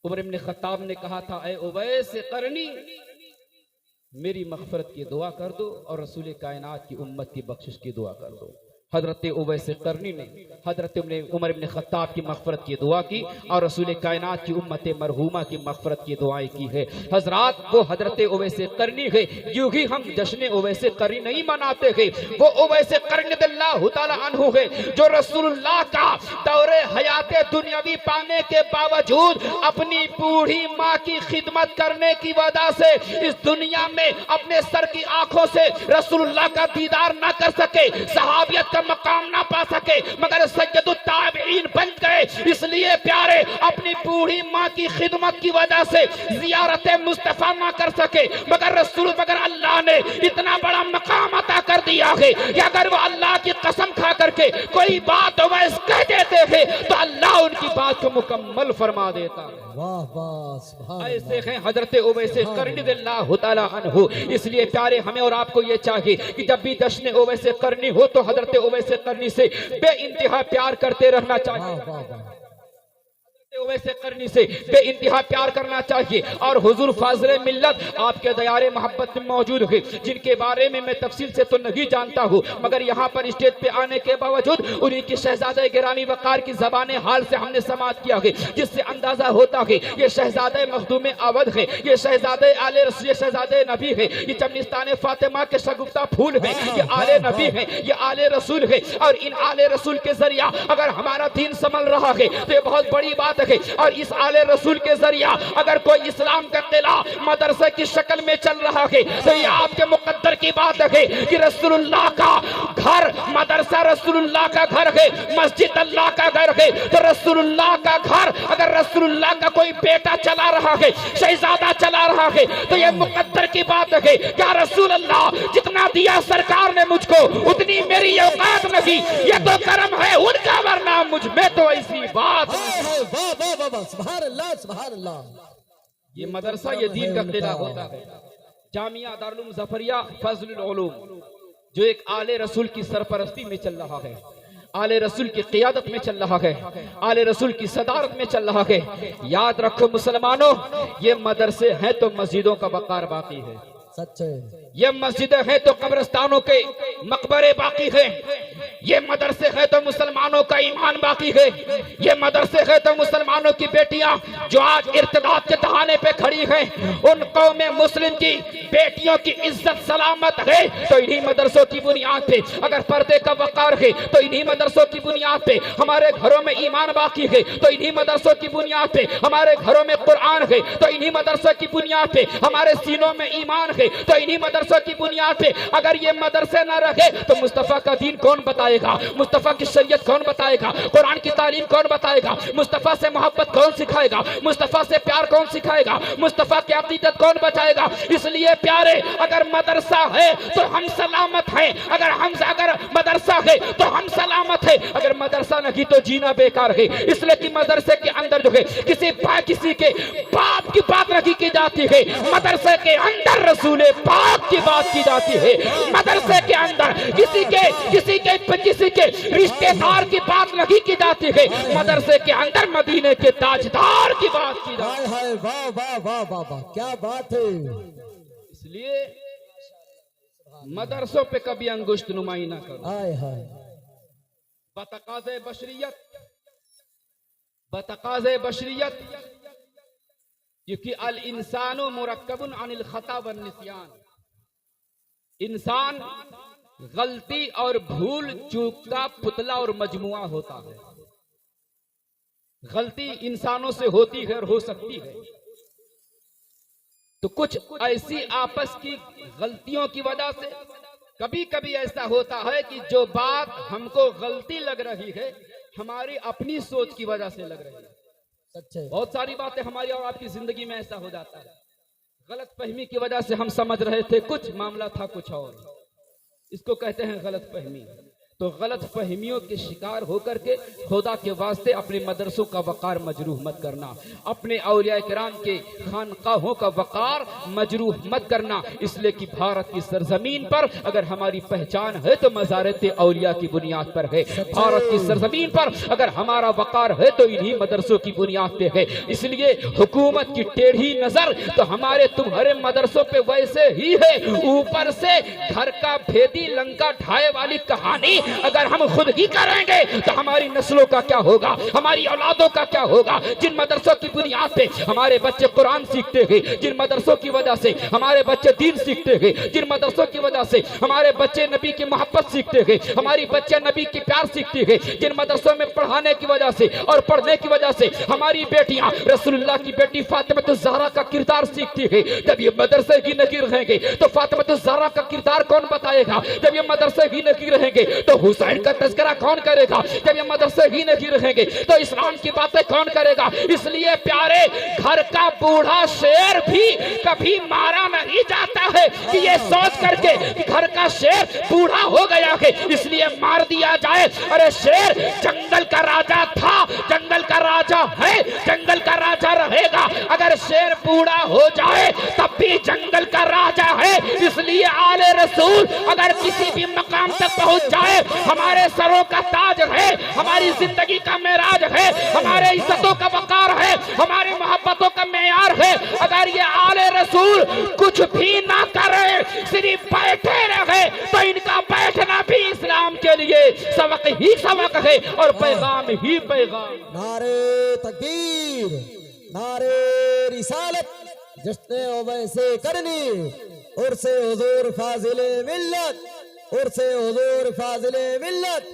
S3: उमर इब्ने खत्ताब ने कहा था, ऐ उवैस करनी मेरी मग़फ़िरत की दुआ कर दो और रसूल कायनात की उम्मत की बख्शिश की दुआ कर दो। हजरत उवैस करनी ने हजरत उमर इब्ने खत्ताब की मग़फ़िरत की दुआ की और रसूल कायनात की उम्मत मरहूमा की मग़फ़िरत की दुआएं की है। हजरात वो हजरत उवैस करनी है। यूं ही हम जश्न उवैस करनी नहीं मनाते हैं, वो उवैस करनी रज़ियल्लाहु तआला अन्हु है जो रसूलुल्लाह का दौरे हयात दुनियावी पाने के बावजूद अपनी बूढ़ी माँ की खिदमत करने की वजह से इस दुनिया में अपने सर की आंखों से रसूलुल्लाह का दीदार न कर सके, सहाबियत का मकाम ना पा सके, मगर सय्यदुत ताबईन बन गए। इसलिए प्यारे अपनी बूढ़ी माँ की खिदमत की वजह से जियारत मुस्तफा ना कर सके, मगर अल्लाह ने इतना बड़ा मकाम अता कर दिया है कि अगर वो अल्लाह की कसम खा करके कोई बात उवैस कह देते हैं तो अल्लाह उनकी बात को मुकम्मल फरमा देता है।
S2: वाह वाह,
S3: ऐसे हैं हजरत उवैस करनी रज़ियल्लाहु तआला अन्हु। इसलिए प्यारे हमें और आपको ये चाहिए कि जब भी जश्न उवैस करनी हो तो हजरत उवैस करनी से बे इंतहा प्यार करते रहना चाहिए। उवैस करनी से बे इंतहा प्यार करना चाहिए। और हुजूर फाज़िल मिल्लत आपके दयारे मोहब्बत में मौजूद है, जिनके बारे में मैं तफसील से तो नहीं जानता हूँ, मगर यहाँ पर स्टेज पे आने के बावजूद उन्हीं की शहजादे गिरामी वक़ार की ज़बान हाल से हमने समाअत किया है, जिससे अंदाजा होता है ये शहजादे मखदूम अवध है, ये शहजादे आले रसूल, ये शहजादे नबी है, ये चमनिस्तान फातिमा के शगुफ्ता फूल है, ये आले नबी है, ये आले रसूल है। और इन आले रसूल के जरिया अगर हमारा दीन संभल रहा है तो ये बहुत बड़ी बात है। है और इस आले रसूल के जरिया अगर कोई इस्लाम का किला मदरसे की शक्ल में चल रहा है तो ये आपके मुकद्दर की बात है कि रसूलुल्लाह का घर मदरसा रसूलुल्लाह का घर है, मस्जिद अल्लाह का घर है। तो रसूलुल्लाह का घर अगर रसूलुल्लाह का कोई बेटा चला रहा है, शहजादा चला रहा है, तो ये मुकद्दर की बात है। क्या रसूल अल्लाह जितना दिया सरकार ने मुझको उतनी मेरी औकात नहीं, ये तो करम है उनका, वरना मुझ में तो ऐसी बात।
S2: वाह वाह वाह वाह, सुभान अल्लाह सुभान अल्लाह।
S3: ये मदरसा ये दीन का किला होता है। जामिया दारुल मुज़फ़्फ़रिया फज़लुल उलूम जो एक आले रसूल की सरपरस्ती में चल रहा है, आले रसूल की क़ियादत में चल रहा है, आले रसूल की सदारत में चल रहा है। याद रखो मुसलमानों, ये मदरसे हैं तो मस्जिदों का वक़ार बाकी है।
S2: सच है।
S3: ये मस्जिदें हैं तो कब्रिस्तानों के मकबरे बाकी है। ये मदरसे हैं तो मुसलमानों का ईमान बाकी है। ये मदरसे हैं तो मुसलमानों की बेटियां जो आज इर्तिदाद के दहाने पे खड़ी हैं, उन कौम मुस्लिम की बेटियों की इज्जत सलामत है तो इन्हीं मदरसों की बुनियाद पे। अगर पर्दे का वक़ार है तो इन्हीं मदरसों की बुनियाद पे। हमारे घरों में ईमान बाकी है तो इन्हीं मदरसों की बुनियाद पे। हमारे घरों में कुरान है तो इन्हीं मदरसों की बुनियाद पे। हमारे सीनों में ईमान है तो इन्हीं मदरसों की बुनियाद पे। अगर ये मदरसे न रखे तो मुस्तफा का दीन कौन बताएगा, मुस्तफा की शरीयत कौन बताएगा, कुरान की तालीम कौन बताएगा, मुस्तफा से मोहब्बत कौन सिखाएगा, मुस्तफा से प्यार कौन सिखाएगा, मुस्तफा की अकीदत कौन बचाएगा। इसलिए प्यारे, अगर मदरसा है तो हम सलामत हैं, अगर मदरसा है तो हम सलामत है, अगर मदरसा नहीं तो जीना बेकार है। इसलिए कि मदरसे के अंदर जो है किसी के बाप की बात नहीं की जाती है, मदरसे के अंदर रसूल पाक की बात की जाती है। मदरसे के अंदर किसी के रिश्तेदार की बात नहीं की जाती है, मदरसे के अंदर मदीने के ताजदार की बात की जाती है।
S2: वाह वाह वाह वाह वाह, क्या बात है।
S3: इसलिए मदरसों पे कभी अंगुष्ठ नुमाई ना करो।
S2: हाय हाय।
S3: बतकाज़े बशरियत, क्योंकि अल इंसानो मुरक्कबुन अनिल खता वन निस्यान। इंसान गलती और भूल चूक का पुतला और मजमुआ होता है। गलती इंसानों से होती है और हो सकती है, तो कुछ ऐसी आपस की गलतियों की वजह से कभी कभी ऐसा होता है कि जो बात हमको गलती लग रही है हमारी अपनी सोच की वजह से लग रही है।
S2: सच है।
S3: बहुत सारी बातें हमारी और आपकी जिंदगी में ऐसा हो जाता है, गलत फहमी की वजह से हम समझ रहे थे कुछ, मामला था कुछ और। इसको कहते हैं गलत फहमी। तो गलत फहमियों के शिकार होकर के खुदा के वास्ते अपने मदरसों का वक़ार मजरूह मत करना, अपने औलिया किराम के खानकाहों का वक़ार मजरूह मत करना। इसलिए कि भारत की सरजमीन पर अगर हमारी पहचान है तो मज़ारत औलिया की बुनियाद पर है। भारत की सरजमीन पर अगर हमारा वक़ार है तो इन्हीं मदरसों की बुनियाद पे है। इसलिए हुकूमत की टेढ़ी नजर तो हमारे तुम्हारे मदरसों पे वैसे ही है। ऊपर से घर का भेदी लंका ढाए वाली कहानी अगर हम खुद ही करेंगे तो हमारी नस्लों का क्या होगा, हमारी औलादों का क्या होगा। जिन मदरसों की बुनियाद पे हमारे बच्चे कुरान सीखते हैं, जिन मदरसों की वजह से हमारे बच्चे दीन सीखते हैं, जिन मदरसों की वजह से हमारे बच्चे नबी की मोहब्बत सीखते हैं, हमारी बच्चे नबी की प्यार सीखती है, जिन मदरसों में पढ़ाने की वजह से और पढ़ने की वजह से हमारी बेटियां रसूलुल्लाह की बेटी फातिमा ज़हरा का किरदार सीखती है। जब ये मदरसे ही नहीं रहेंगे तो फातिमा ज़हरा का किरदार कौन बताएगा। जब ये मदरसे ही नहीं रहेंगे तो हुसैन का तज़किरा कौन करेगा। जब ये मदरसे ही नहीं रहेंगे तो इस्लाम की बातें कौन करेगा। इसलिए प्यारे, घर का बूढ़ा शेर भी कभी मारा नहीं जाता है कि ये सोच करके कि घर का शेर बूढ़ा हो गया है इसलिए मार दिया जाए। अरे शेर जंगल का राजा था, जंगल का राजा है, जंगल का राजा रहेगा। अगर शेर बूढ़ा हो जाए तब भी जंगल का राजा है। इसलिए आले रसूल अगर किसी भी मकाम तक पहुंच जाए हमारे सरों का ताज है, हमारी जिंदगी का मेराज है, हमारे इज्जतों का वकार है, हमारे मोहब्बतों का मेयार है। अगर ये आले रसूल कुछ भी ना करे, सिर्फ बैठे रहे, तो इनका बैठना भी इस्लाम के लिए सबक ही सबक है और पैगाम ही पैगाम।
S2: नारे तकबीर, नारे रिसालत, जिसने वैसे करनी उर्से हुजूर फाजिले मिल्लत, उर्से हुजूर फाजिले मिल्लत,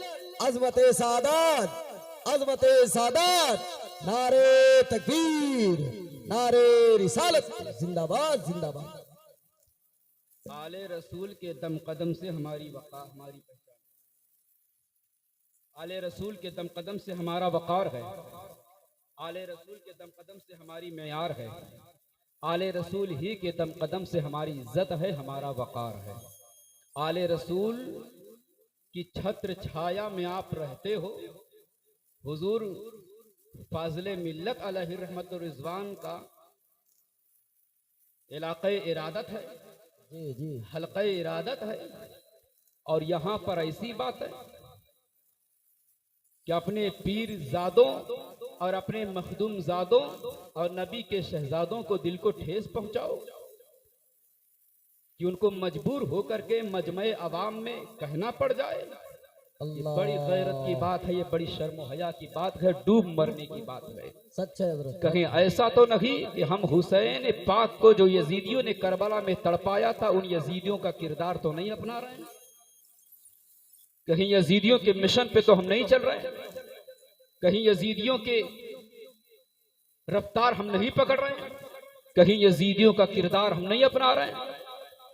S2: अज़मत सादात, अज़मत सादात। नारे तकबीर, नारे रिसालत, जिंदाबाद जिंदाबाद।
S3: आले रसूल के दम कदम से हमारी वक़ार, हमारी पहचान। आले रसूल के दम कदम से हमारा वक़ार है। आले रसूल के दम कदम से हमारी मेयार है। आले रसूल ही के दम कदम से हमारी इज्जत है, हमारा वक़ार है। आले रसूल की छत्र छाया में आप रहते हो। हुजूर फाज़िले मिल्लत अलैहि रहमत व रिज़वान का इलाक़े इरादत है,
S2: जी जी,
S3: हल्क़े इरादत है। और यहाँ पर ऐसी बात है कि अपने पीर ज़ादों और अपने मखदूम ज़ादों और नबी के शहजादों को दिल को ठेस पहुंचाओ कि उनको मजबूर होकर के मजमे अवाम में कहना पड़ जाए। ये बड़ी गैरत की बात है, ये बड़ी शर्म हया की बात है, डूब मरने की बात है।
S2: सच है हज़रत।
S3: कहीं ऐसा तो नहीं कि हम हुसैन पाक को जो यजीदियों ने करबला में तड़पाया था, उन यजीदियों का किरदार तो नहीं अपना रहे हैं? कहीं यजीदियों के मिशन पे तो हम नहीं चल रहे हैं? कहीं यजीदियों के रफ्तार हम नहीं पकड़ रहे हैं? कहीं यजीदियों का किरदार हम नहीं अपना रहे हैं?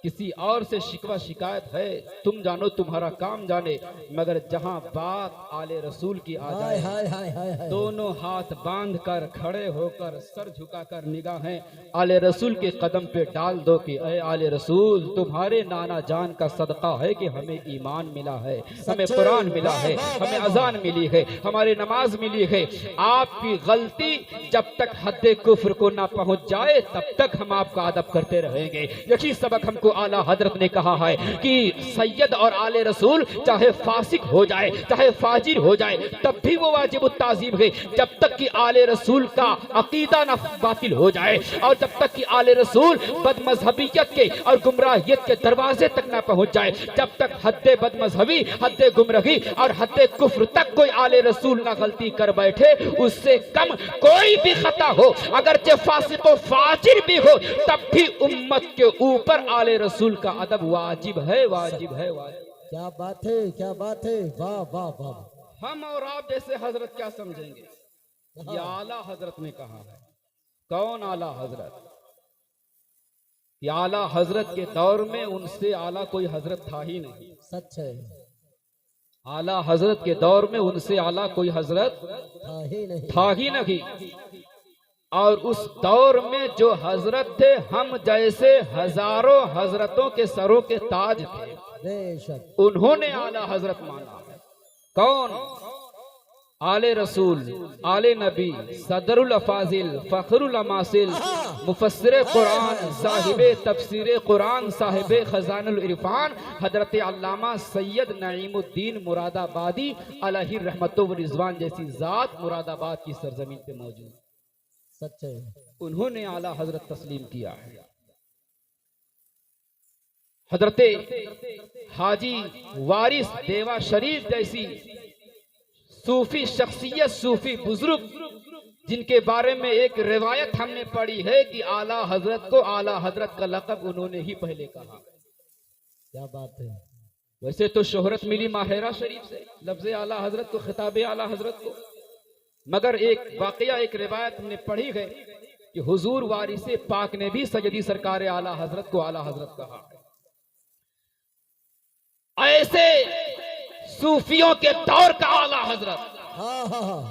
S3: किसी और से शिकवा शिकायत है, तुम जानो तुम्हारा काम जाने, मगर जहां बात आले रसूल की आ
S2: हाय
S3: जाए,
S2: हाय हाय हाय हाय।
S3: दोनों हाथ बांध कर खड़े होकर सर झुकाकर निगाहें आले रसूल के कदम पे डाल दो कि ऐ आले रसूल, तुम्हारे नाना जान का सदका है कि हमें ईमान मिला है, हमें कुरान मिला है, हमें अजान मिली है, हमारी नमाज मिली है। आपकी गलती जब तक हद कुफ्र को ना पहुंच जाए तब तक हम आपका अदब करते रहेंगे। यही सबक हमको आला हजरत ने कहा है कि सैयद और आले रसूल चाहे फासिक हो जाए, चाहे फाजिर हो जाए, तब भी वो वाजिब ताजीम है, जब तक कि आले रसूल का अकीदा न बातिल हो जाए, और जब तक कि आले रसूल बदमजहबियत के और गुमराहियत के दरवाजे तक न पहुंच जाए, जब तक हद्दे बदमजहबी, हद्दे गुमराही और हद्दे कुफ्र तक कोई आले रसूल न गलती कर बैठे, उससे कम कोई भी खता हो, अगरचे फासिक व फाजिर भी हो, तब भी उम्मत के ऊपर आले रसूल का अदब वाजिब है, वाजिब है, वाजिब।
S2: क्या बात है, क्या बात है, वाह वाह वाह।
S3: हम और आप जैसे हजरत क्या समझेंगे? ये आला हजरत ने कहा है। कौन आला हजरत? ये आला हजरत के दौर में उनसे आला कोई हजरत था ही नहीं।
S2: सच है,
S3: आला हजरत के दौर में उनसे आला कोई हजरत था ही नहीं। और उस दौर में जो हजरत थे, हम जैसे हजारों हजरतों के सरों के ताज थे,
S2: बेशक
S3: उन्होंने आला हजरत माना है। कौन? आले रसूल, आले नबी, सदरुल अफाजिल, फखरुल अमासिल, मुफस्सिर कुरान, साहिबे तफसीर कुरान, साहिबे खजानुल इरफान, हजरत अल्लामा सैयद नईमुद्दीन मुरादाबादी अलैहि रहमतुल्लाह व रिज़वान जैसी जात मुरादाबाद की सरजमीन पे मौजूद।
S2: सच है,
S3: उन्होंने आला हजरत तस्लीम किया है। हजरते हाजी वारिस देवा शरीफ जैसी सूफी शख्सियत, सूफी बुजुर्ग, जिनके बारे में एक रिवायत हमने पढ़ी है कि आला हजरत को आला हजरत का लक़ब उन्होंने ही पहले कहा।
S2: क्या बात है।
S3: वैसे तो शोहरत मिली माहिरा शरीफ से, लफ्ज़ आला हजरत को, खिताब आला हजरत को, मगर एक वाकया, एक रिवायत हमने पढ़ी है कि हुजूर वारिसे पाक ने भी सैयदी सरकार आला हजरत को आला हजरत कहा। ऐसे सूफियों के दौर का आला हजरत,
S2: हाँ हाँ हाँ,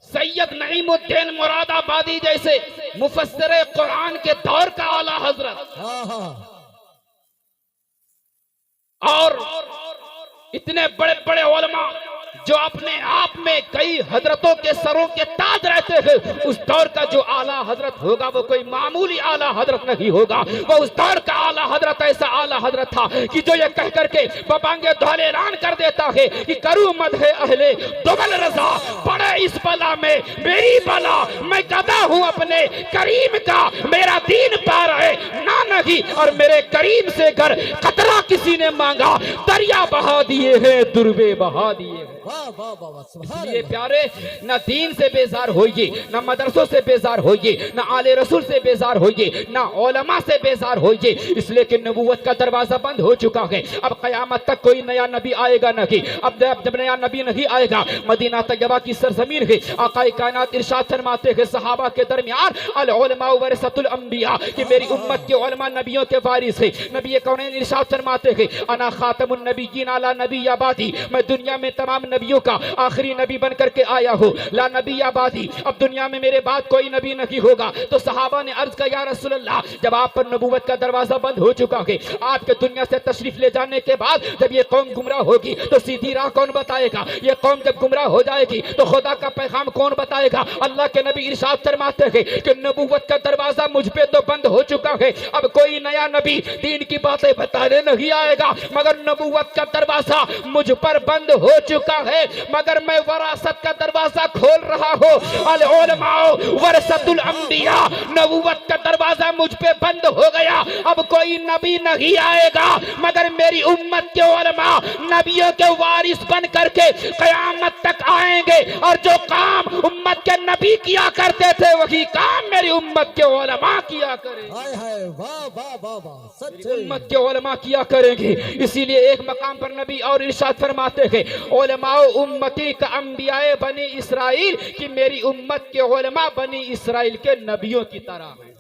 S3: सैयद नईमुद्दीन मुरादाबादी जैसे मुफस्सिर कुरान के दौर का आला हजरत,
S2: हाँ हाँ,
S3: और इतने बड़े बड़े उलमा जो अपने आप में कई हजरतों के सरों के ताज रहते हैं, उस दौर का जो आला हजरत होगा वो कोई मामूली आला हजरत नहीं होगा। वो उस दौर का आला हजरत ऐसा आला हजरत था कि जो ये कह करके बबांगे धौले ऐलान कर देता है कि करूं मदह अहले दुबल रजा, पड़े इस बला में मेरी बला, मैं गदा हूं अपने करीम का, मेरा दीन पार है ना नहीं, और मेरे करीम से घर कतरा किसी ने मांगा, दरिया बहा दिए हैं, दुर्बे बहा दिए हैं।
S2: वाह वाह वाह वाह, सुभान
S3: इसलिए
S2: अल्लाह।
S3: प्यारे, न दीन से बेजार होइए, न मदरसों से बेजार होइए, न आले रसूल से बेजार होइए, न उलमा से बेजार होइए, इसलिए कि नबूवत का दरवाजा बंद हो चुका है। अब कयामत तक कोई नया नबी आएगा नहीं। अब जब नया नबी नहीं आएगा, मदीना तैयबा की सरजमीन है, आकाए कायनात इरशाद फरमाते हैं सहाबा के दरमियान अल उलमा वरसतुल अंबिया, कि मेरी उम्मत के उलमा नबियों के वारिस है। नबी कौनैन इरशाद फरमाते हैं अना खातमुन नबिय्यीन अला नबी आबादी, मैं दुनिया में तमाम नबियों का आखिरी नबी बन करके आया हूँ। ला नबी आबादी, अब दुनिया में मेरे बाद कोई नबी नहीं होगा। तो सहाबा ने अर्ज किया या रसूल अल्लाह, जब आप पर नबूवत का दरवाजा बंद हो चुका है, आपके दुनिया से तशरीफ ले जाने के बाद जब ये कौम गुमराह होगी तो सीधी राह कौन बताएगा? ये कौम जब गुमराह हो जाएगी तो खुदा का पैगाम कौन बताएगा? अल्लाह के नबी इरशाद फरमाते हैं कि नबूवत का दरवाजा मुझ पे तो बंद हो चुका है, अब कोई नया नबी दीन की बातें बताने नहीं आएगा, मगर नबूवत का दरवाजा मुझ पर बंद हो चुका है, मगर मैं वरासत का दरवाजा खोल रहा हूँ। अल उलमा वरसतुल अंबिया, नबूवत का दरवाजा मुझ पे बंद हो गया, अब कोई नबी नहीं आएगा, मगर मेरी उम्मत के उलमा नबियों के वारिस बन करके कयामत तक आएंगे, और जो काम उम्मत के नबी किया करते थे वही काम मेरी उम्मत के उलमा किया करेंगे।
S2: हाय हाय, वाह वाह वाह वाह, सच
S3: उम्मत के उलमा किया करेंगे। इसीलिए एक मकाम पर नबी और इरशाद फरमाते हैं उलमा उम्मती का अंबियाए बनी इसराइल, कि मेरी उम्मत के उलमा बनी इसराइल के नबियों की तरह है।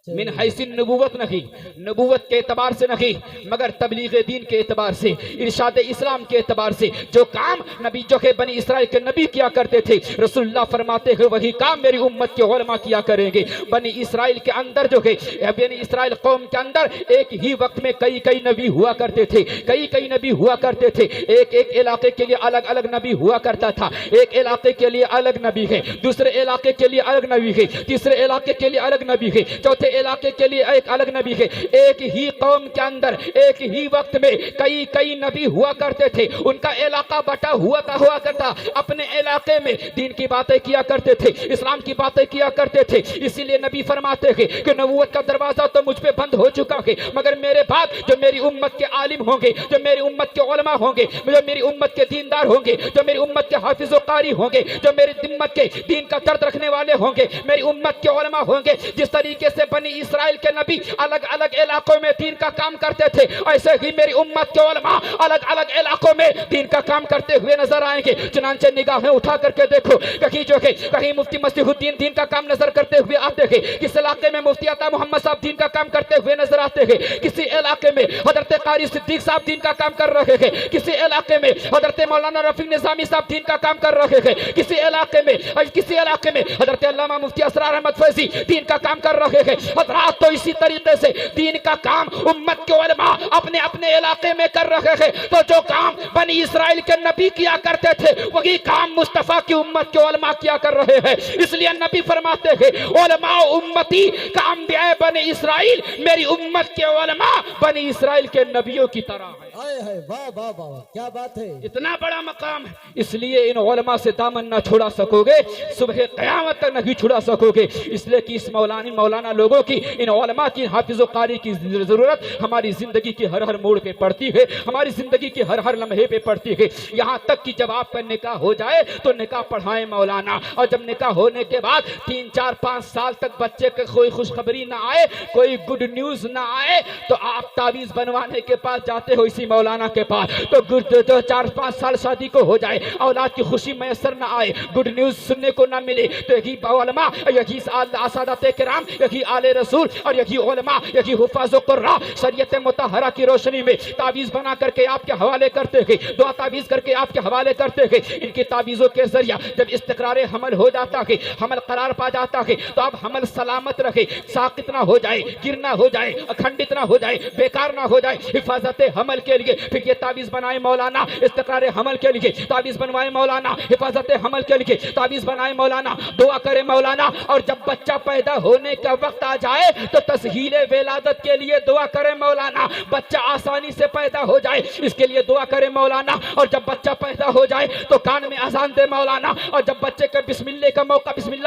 S3: मिन हैसिन नबूवत नहीं, नबूवत के एतबार से नहीं, मगर तबलीग दीन के एतबार से, इरशाद इस्लाम के एतबार से जो काम नबी जो है बनी इसराइल के नबी किया करते थे, रसूलुल्लाह फरमाते हैं वही काम मेरी उम्मत के उलमा किया करेंगे। बनी इसराइल के अंदर जो है, बनी इसराइल कौम के अंदर एक ही वक्त में कई कई नबी हुआ करते थे, कई कई नबी हुआ करते थे। एक एक इलाके के लिए अलग अलग नबी हुआ करता था। एक इलाके के लिए अलग नबी है, दूसरे इलाके के लिए अलग नबी है, तीसरे इलाके के लिए अलग नबी है, चौथे इलाके के लिए एक अलग नबी है। एक ही कौम के अंदर एक ही वक्त में कई कई नबी हुआ करते थे। उनका इलाका बटा हुआ करता, अपने इलाके में दीन की बातें किया करते थे, इस्लाम की बातें किया करते थे। इसीलिए नबी फरमाते हैं कि नबूवत का दरवाजा तो मुझ पे बंद हो चुका है, मगर मेरे बाद जो मेरी उम्मत के आलिम होंगे, जो मेरी उम्मत के उलमा होंगे, जो मेरी उम्मत के दीनदार होंगे, जो मेरी उम्मत के हाफिज व कारी होंगे, जो मेरी उम्मत के दीन का दर्द रखने वाले होंगे, मेरी उम्मत के उलमा होंगे, जिस तरीके से बनी इसराइल के नबी अलग अलग इलाकों में दीन का काम करते थे, ऐसे ही मेरी उम्मत के उलमा अलग अलग इलाकों में दीन का काम करते हुए नजर आएंगे। चुनांचे निगाहें उठा करके देखो, कहीं जो है कहीं मुफ्ती मसीहुद्दीन दीन का काम नजर करते हुए आते हैं, किस इलाके में मुफ्ती अता मोहम्मद साहब दीन का काम करते हुए नजर आते हैं, किसी इलाके में हजरत कारी सिद्दीक साहब दीन का काम कर रहे हैं, किसी इलाके में हजरत मौलाना रफी निजामी साहब दीन का काम कर रहे हैं, किसी इलाके में हजरत अल्लामा मुफ्ती असरार अहमद फैजी दीन का काम कर रहे हैं। हजरात, तो इसी तरीके से दीन का काम उम्मत के उलमा अपने अपने इलाके में कर रहे हैं। तो जो काम बनी इसराइल के नबी किया करते थे वही काम मुस्तफा की उम्मत के उलमा किया कर रहे हैं। इसलिए नबी फरमाते हैं उलमा उम्मती का अंबिया बनी इसराइल, मेरी उम्मत के उलमा बनी इसराइल के नबियों की तरह है।
S2: वाह वाह वाह, क्या बात है।
S3: इतना बड़ा मकाम है, इसलिए इन उलमा से दामन ना छुड़ा सकोगे, सुबह क़यामत तक नहीं छुड़ा सकोगे। इसलिए कि इस मौलाना लोगों की, इन उलमा की, हाफिज़ कारी की जरूरत हमारी जिंदगी के हर हर मोड़ पे पड़ती है, हमारी जिंदगी के हर हर लम्हे पे पड़ती है। यहाँ तक कि जब आपका निकाह हो जाए तो निकाह पढ़ाएं मौलाना, और जब निकाह होने के बाद 3, 4, 5 साल तक बच्चे के कोई खुशखबरी ना आए, कोई गुड न्यूज ना आए, तो आप तावीज बनवाने के पास जाते हो इसी मौलाना के पास। तो 4-5 साल शादी को हो जाए, औलाद की खुशी मैसर ना आए, गुड न्यूज सुनने को ना मिले, तो यही उलमा, यही आसादात किराम, यही आले रसूल और यही उलमा, यही हुफ़ाज़ कुर्रा शरीयत मुतहरा की रोशनी में तावीज़ बना करके आपके हवाले करते हैं, दुआ तावीज़ करके आपके हवाले करते हैं। इनकी तावीज़ों के जरिया जब इस्तिक़रार हमल हो जाता है, हमल करार पा जाता है, तो आप हमल सलामत रखे, साकित ना हो जाए, गिर ना हो जाए, अखंडित ना हो जाए, बेकार ना हो जाए, हिफाजत हमल के लिए फिर ये तावीज़ बनाए मौलाना, इस्तिक़रार हमल के लिए तावीज़ बनवाए मौलाना, हिफाजत हमल के लिए तावीज़ बनाए मौलाना, दुआ करे मौलाना। और जब बच्चा पैदा होने का वक्त आ जाए तो तस्हीले वेलादत के लिए दुआ करे मौलाना, बच्चा आसानी से पैदा हो जाए इसके लिए दुआ करे मौलाना। और जब बच्चा पैदा हो जाए तो कान में अजान दे मौलाना, और जब बच्चे का बिस्मिल्लाह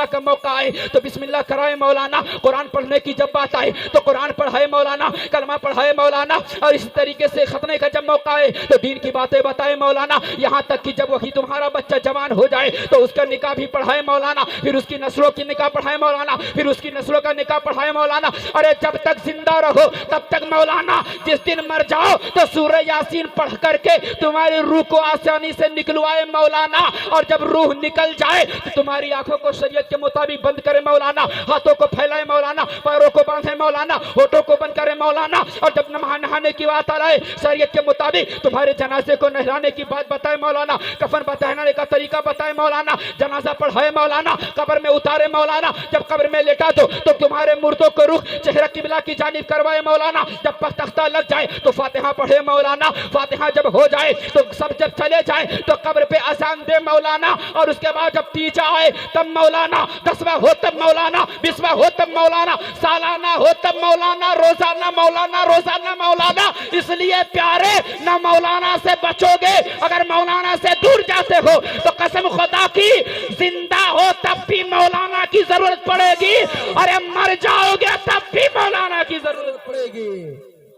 S3: का मौका आए तो बिस्मिल्लाह कराए मौलाना। कुरान पढ़ने की जब बात आए तो कुरान पढ़ाए मौलाना, कलमा पढ़ाए मौलाना। और इस तरीके से खत्म बोलने का जब मौका आए तो दीन की बातें बताए मौलाना। यहाँ तक कि जब वही तुम्हारा बच्चा जवान हो जाए तो उसका निकाह भी पढ़ाए मौलाना, फिर उसकी नस्लों की निकाह पढ़ाए मौलाना, फिर उसकी नस्लों का निकाह पढ़ाए मौलाना। अरे जब तक जिंदा रहो तब तक मौलाना, जिस दिन मर जाओ तो सूरह यासीन पढ़ करके तुम्हारी रूह को आसानी से निकलवाए मौलाना। और जब रूह निकल जाए तो तुम्हारी आंखों को शरीयत के मुताबिक बंद करे मौलाना, हाथों को फैलाए मौलाना, पैरों को बांधे मौलाना, होठों को बंद करे मौलाना। और जब नहाने की बात आ रही शरीयत के मुताबिक तुम्हारे जनाजे को नहलाने की बात बताए मौलाना, कफन पहनाने का तरीका बताए मौलाना, जनाजा पढ़ाए मौलाना, कब्र में उतारे मौलाना। जब कब्र में लेटा दो तो तुम्हारे मुर्दों को रुख चेहरा किबला की जानिब करवाए मौलाना। जब तख्ता लग जाए तो फातिहा पढ़े मौलाना। फातिहा जब हो जाए तो सब जब चले जाए तो कब्र पे आसान दे मौलाना। और उसके बाद जब तीजा आए तब मौलाना, 10वां हो तब मौलाना, 20वां हो तब मौलाना, सालाना हो तब मौलाना, रोजाना मौलाना, रोजाना मौलाना। इसलिए प्यारे ना मौलाना से बचोगे, अगर मौलाना से दूर जाते हो तो कसम खुदा की जिंदा हो तब भी मौलाना की जरूरत पड़ेगी, अरे मर जाओगे तब भी मौलाना की जरूरत
S2: पड़ेगी।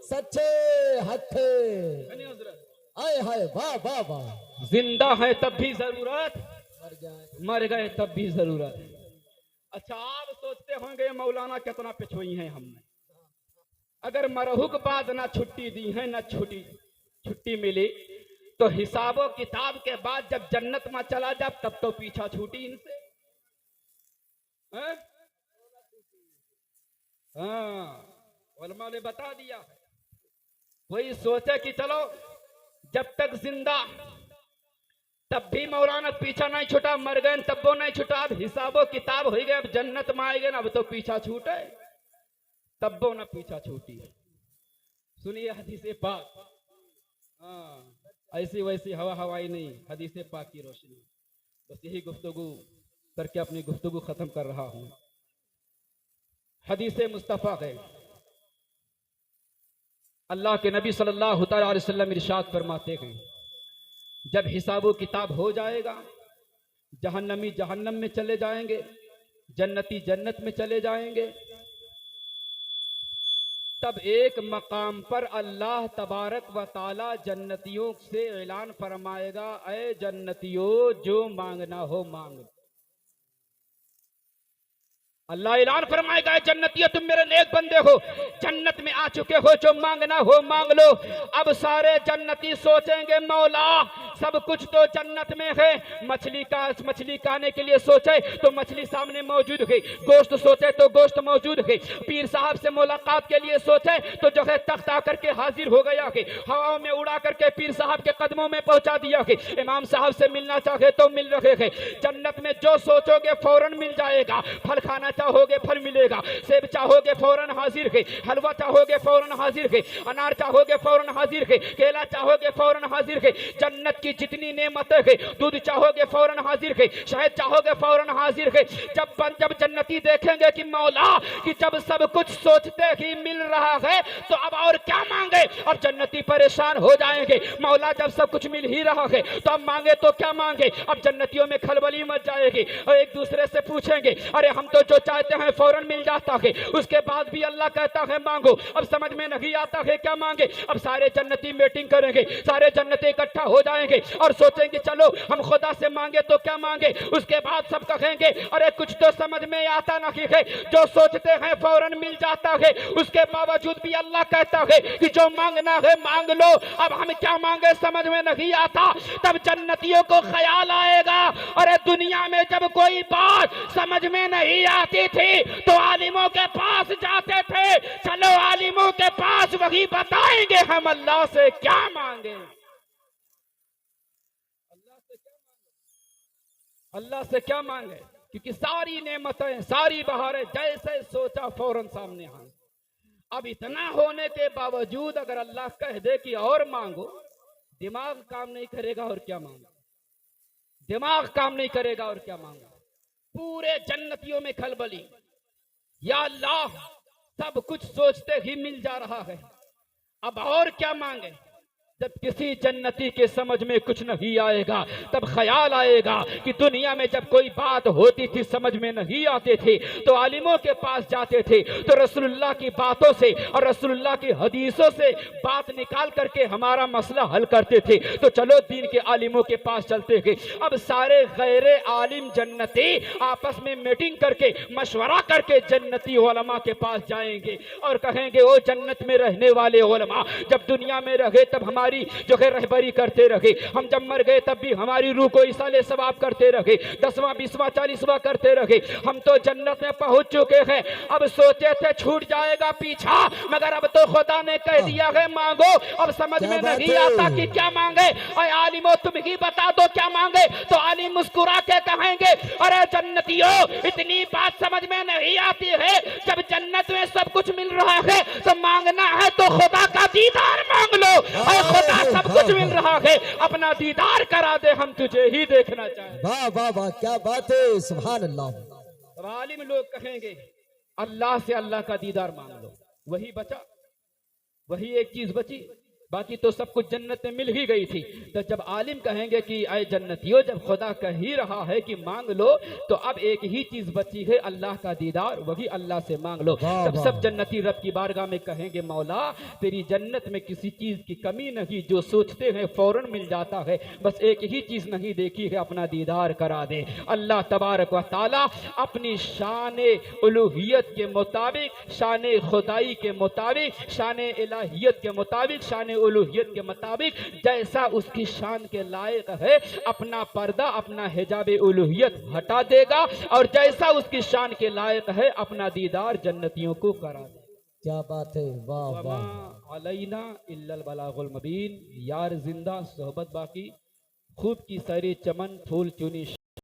S2: सच्चे हक आए हाय वाह वाह वाह।
S3: जिंदा है तब भी जरूरत,
S2: मर जाए
S3: मर गए तब भी जरूरत। अच्छा आप सोचते होंगे मौलाना कितना पिछुई है हमने, अगर मरहू के बाद ना छुट्टी दी है ना छुट्टी मिली तो हिसाबो किताब के बाद जब जन्नत में चला जा तब तो पीछा छूटी इनसे। उलमा ने बता दिया है। वही सोचे कि चलो जब तक जिंदा तब भी मौलाना पीछा नहीं छूटा, मर गए तब वो नहीं छूटा। अब हिसाबो किताब हो गए, अब जन्नत में आएंगे ना, अब तो पीछा छूटे तब वो ना पीछा छूटी। सुनिए हदीसे पाक, ऐसी वैसी हवा हवाई नहीं, हदीसे पाक की रोशनी। बस यही गुफ्तगू करके अपनी गुफ्तगू खत्म कर रहा हूं। हदीसे मुस्तफा है, अल्लाह के नबी सल्लल्लाहु अलैहि वसल्लम इरशाद फरमाते हैं, जब हिसाबो किताब हो जाएगा, जहन्नमी जहन्नम में चले जाएंगे, जन्नती जन्नत में चले जाएंगे, तब एक मकाम पर अल्लाह तबारक व ताला जन्नतियों से ऐलान फरमाएगा, ऐ जन्नतियों जो मांगना हो मांग। अल्लाह ऐलान फरमाएगा, जन्नतियों तुम मेरे नेक बंदे हो, जन्नत में आ चुके हो, जो मांगना हो मांग लो। अब सारे जन्नती सोचेंगे मौला सब कुछ तो जन्नत में है, मछली खाने के लिए सोचे तो मछली सामने मौजूद है, गोश्त सोचे तो गोश्त मौजूद है, पीर साहब से मुलाकात के लिए सोचे तो जो है तख्त आकर के हाजिर हो गया है, हवाओं में उड़ा करके पीर साहब के कदमों में पहुंचा दिया है, इमाम साहब से मिलना चाहे तो मिल रहे हैं। जन्नत में जो सोचोगे फौरन मिल जाएगा, फल खाना चाहोगे फल मिलेगा, सेब चाहोगे फौरन हाजिर है, हलवा चाहोगे फौरन हाजिर है, अनार चाहोगे फौरन हाजिर है, केला चाहोगे फौरन हाजिर है। जन्नत की जितनी नेमतें है, दूध चाहोगे फौरन हाजिर है, शहद चाहोगे फौरन हाजिर है। जब जन्नती देखेंगे कि मौला कि जब सब कुछ सोचते ही मिल रहा है तो अब और क्या मांगे, अब जन्नती परेशान हो जाएंगे, मौला जब सब कुछ मिल ही रहा है तो अब मांगे तो क्या मांगे। अब जन्नतियों में खलबली मच जाएगी और एक दूसरे से पूछेंगे, अरे हम तो जो चाहते हैं फौरन मिल जाता है, उसके बाद भी अल्लाह कहता है मांगो, अब समझ में नहीं आता है क्या मांगे। अब सारे जन्नती मीटिंग करेंगे, सारे जन्नती इकट्ठा हो जाएंगे और सोचेंगे चलो हम खुदा से मांगे तो क्या मांगे। उसके बाद सब कहेंगे अरे कुछ तो समझ में आता नहीं है, जो सोचते हैं फौरन मिल जाता है, उसके बावजूद भी अल्लाह कहता है कि जो मांगना है मांग लो। अब हम क्या मांगे समझ में नहीं आता, तब जन्नतियों को ख्याल आएगा, अरे दुनिया में जब कोई बात समझ में नहीं आती थी तो आलिमों के पास जाते थे, चलो आलिमों के पास वही बताएंगे हम अल्लाह से क्या मांगे। अल्लाह से क्या मांगे, क्योंकि सारी नेमतें सारी बहारें जैसे सोचा फौरन सामने आ। अब इतना होने के बावजूद अगर अल्लाह कह दे कि और मांगो, दिमाग काम नहीं करेगा और क्या मांगो, दिमाग काम नहीं करेगा और क्या मांगो। पूरे जन्नतियों में खलबली, या अल्लाह सब कुछ सोचते ही मिल जा रहा है, अब और क्या मांगे। जब किसी जन्नती के समझ में कुछ नहीं आएगा तब ख्याल आएगा कि दुनिया में जब कोई बात होती थी समझ में नहीं आते थे तो आलिमों के पास जाते थे, तो रसूलुल्लाह की बातों से और रसूलुल्लाह की हदीसों से बात निकाल करके हमारा मसला हल करते थे। तो चलो दीन के आलिमों के पास चलते थे। अब सारे गैर आलिम जन्नती आपस में मीटिंग करके मशवरा करके जन्नती उलमा के पास जाएंगे और कहेंगे ओ जन्नत में रहने वाले उलमा, जब दुनिया में रहे तब हमारी जो है रहबरी करते रहे, हम जब मर गए तब भी हमारी रूह को इसाले सवाब करते रहे, 10वां 20वां 40वां करते रहे, हम तो जन्नत में पहुंच चुके हैं। अब सोचे थे छूट जाएगा पीछा, मगर अब तो खुदा ने कह दिया है मांगो। अब समझ में नहीं आता कि क्या मांगे। अरे आलिमो तुम ही बता दो क्या मांगे। तो आलिम मुस्कुरा के कहेंगे अरे जन्नतियों इतनी बात समझ में नहीं आती है, जब जन्नत में सब कुछ मिल रहा है तो मांगना है तो खुदा का दीदार मांग लो। खुदा सब कुछ मिल रहा है, अपना दीदार करा दे, हम तुझे ही देखना चाहें।
S2: वाह वाह वाह, क्या बात है, सुभान अल्लाह।
S3: अब आलिम लोग कहेंगे अल्लाह से अल्लाह का दीदार मांग लो, वही बचा, वही एक चीज बची, बाकी तो सब कुछ जन्नत में मिल ही गई थी। तो जब आलिम कहेंगे कि आए जन्नतियों जब खुदा कह ही रहा है कि मांग लो, तो अब एक ही चीज बची है अल्लाह का दीदार, वही अल्लाह से मांग लो। तब सब जन्नती रब की बारगाह में कहेंगे मौला तेरी जन्नत में किसी चीज की कमी नहीं, जो सोचते हैं फौरन मिल जाता है, बस एक ही चीज नहीं देखी है, अपना दीदार करा दे। अल्लाह तबारक व तआला अपनी शान उलूहियत के मुताबिक, शान खुदाई के मुताबिक, शान इलाहियत के मुताबिक, शान उलूहियत के मुताबिक जैसा उसकी शान के लायक है अपना पर्दा, अपना हिजाब उलूहियत हटा देगा, और जैसा उसकी शान के लायक है अपना दीदार जन्नतियों को करा देगा।
S2: क्या बात है, वाह वाह।
S3: अलैना इल्लल बलागुल मुबीन। यार जिंदा सोहबत बाकी, खूब की सारी चमन फूल चुनी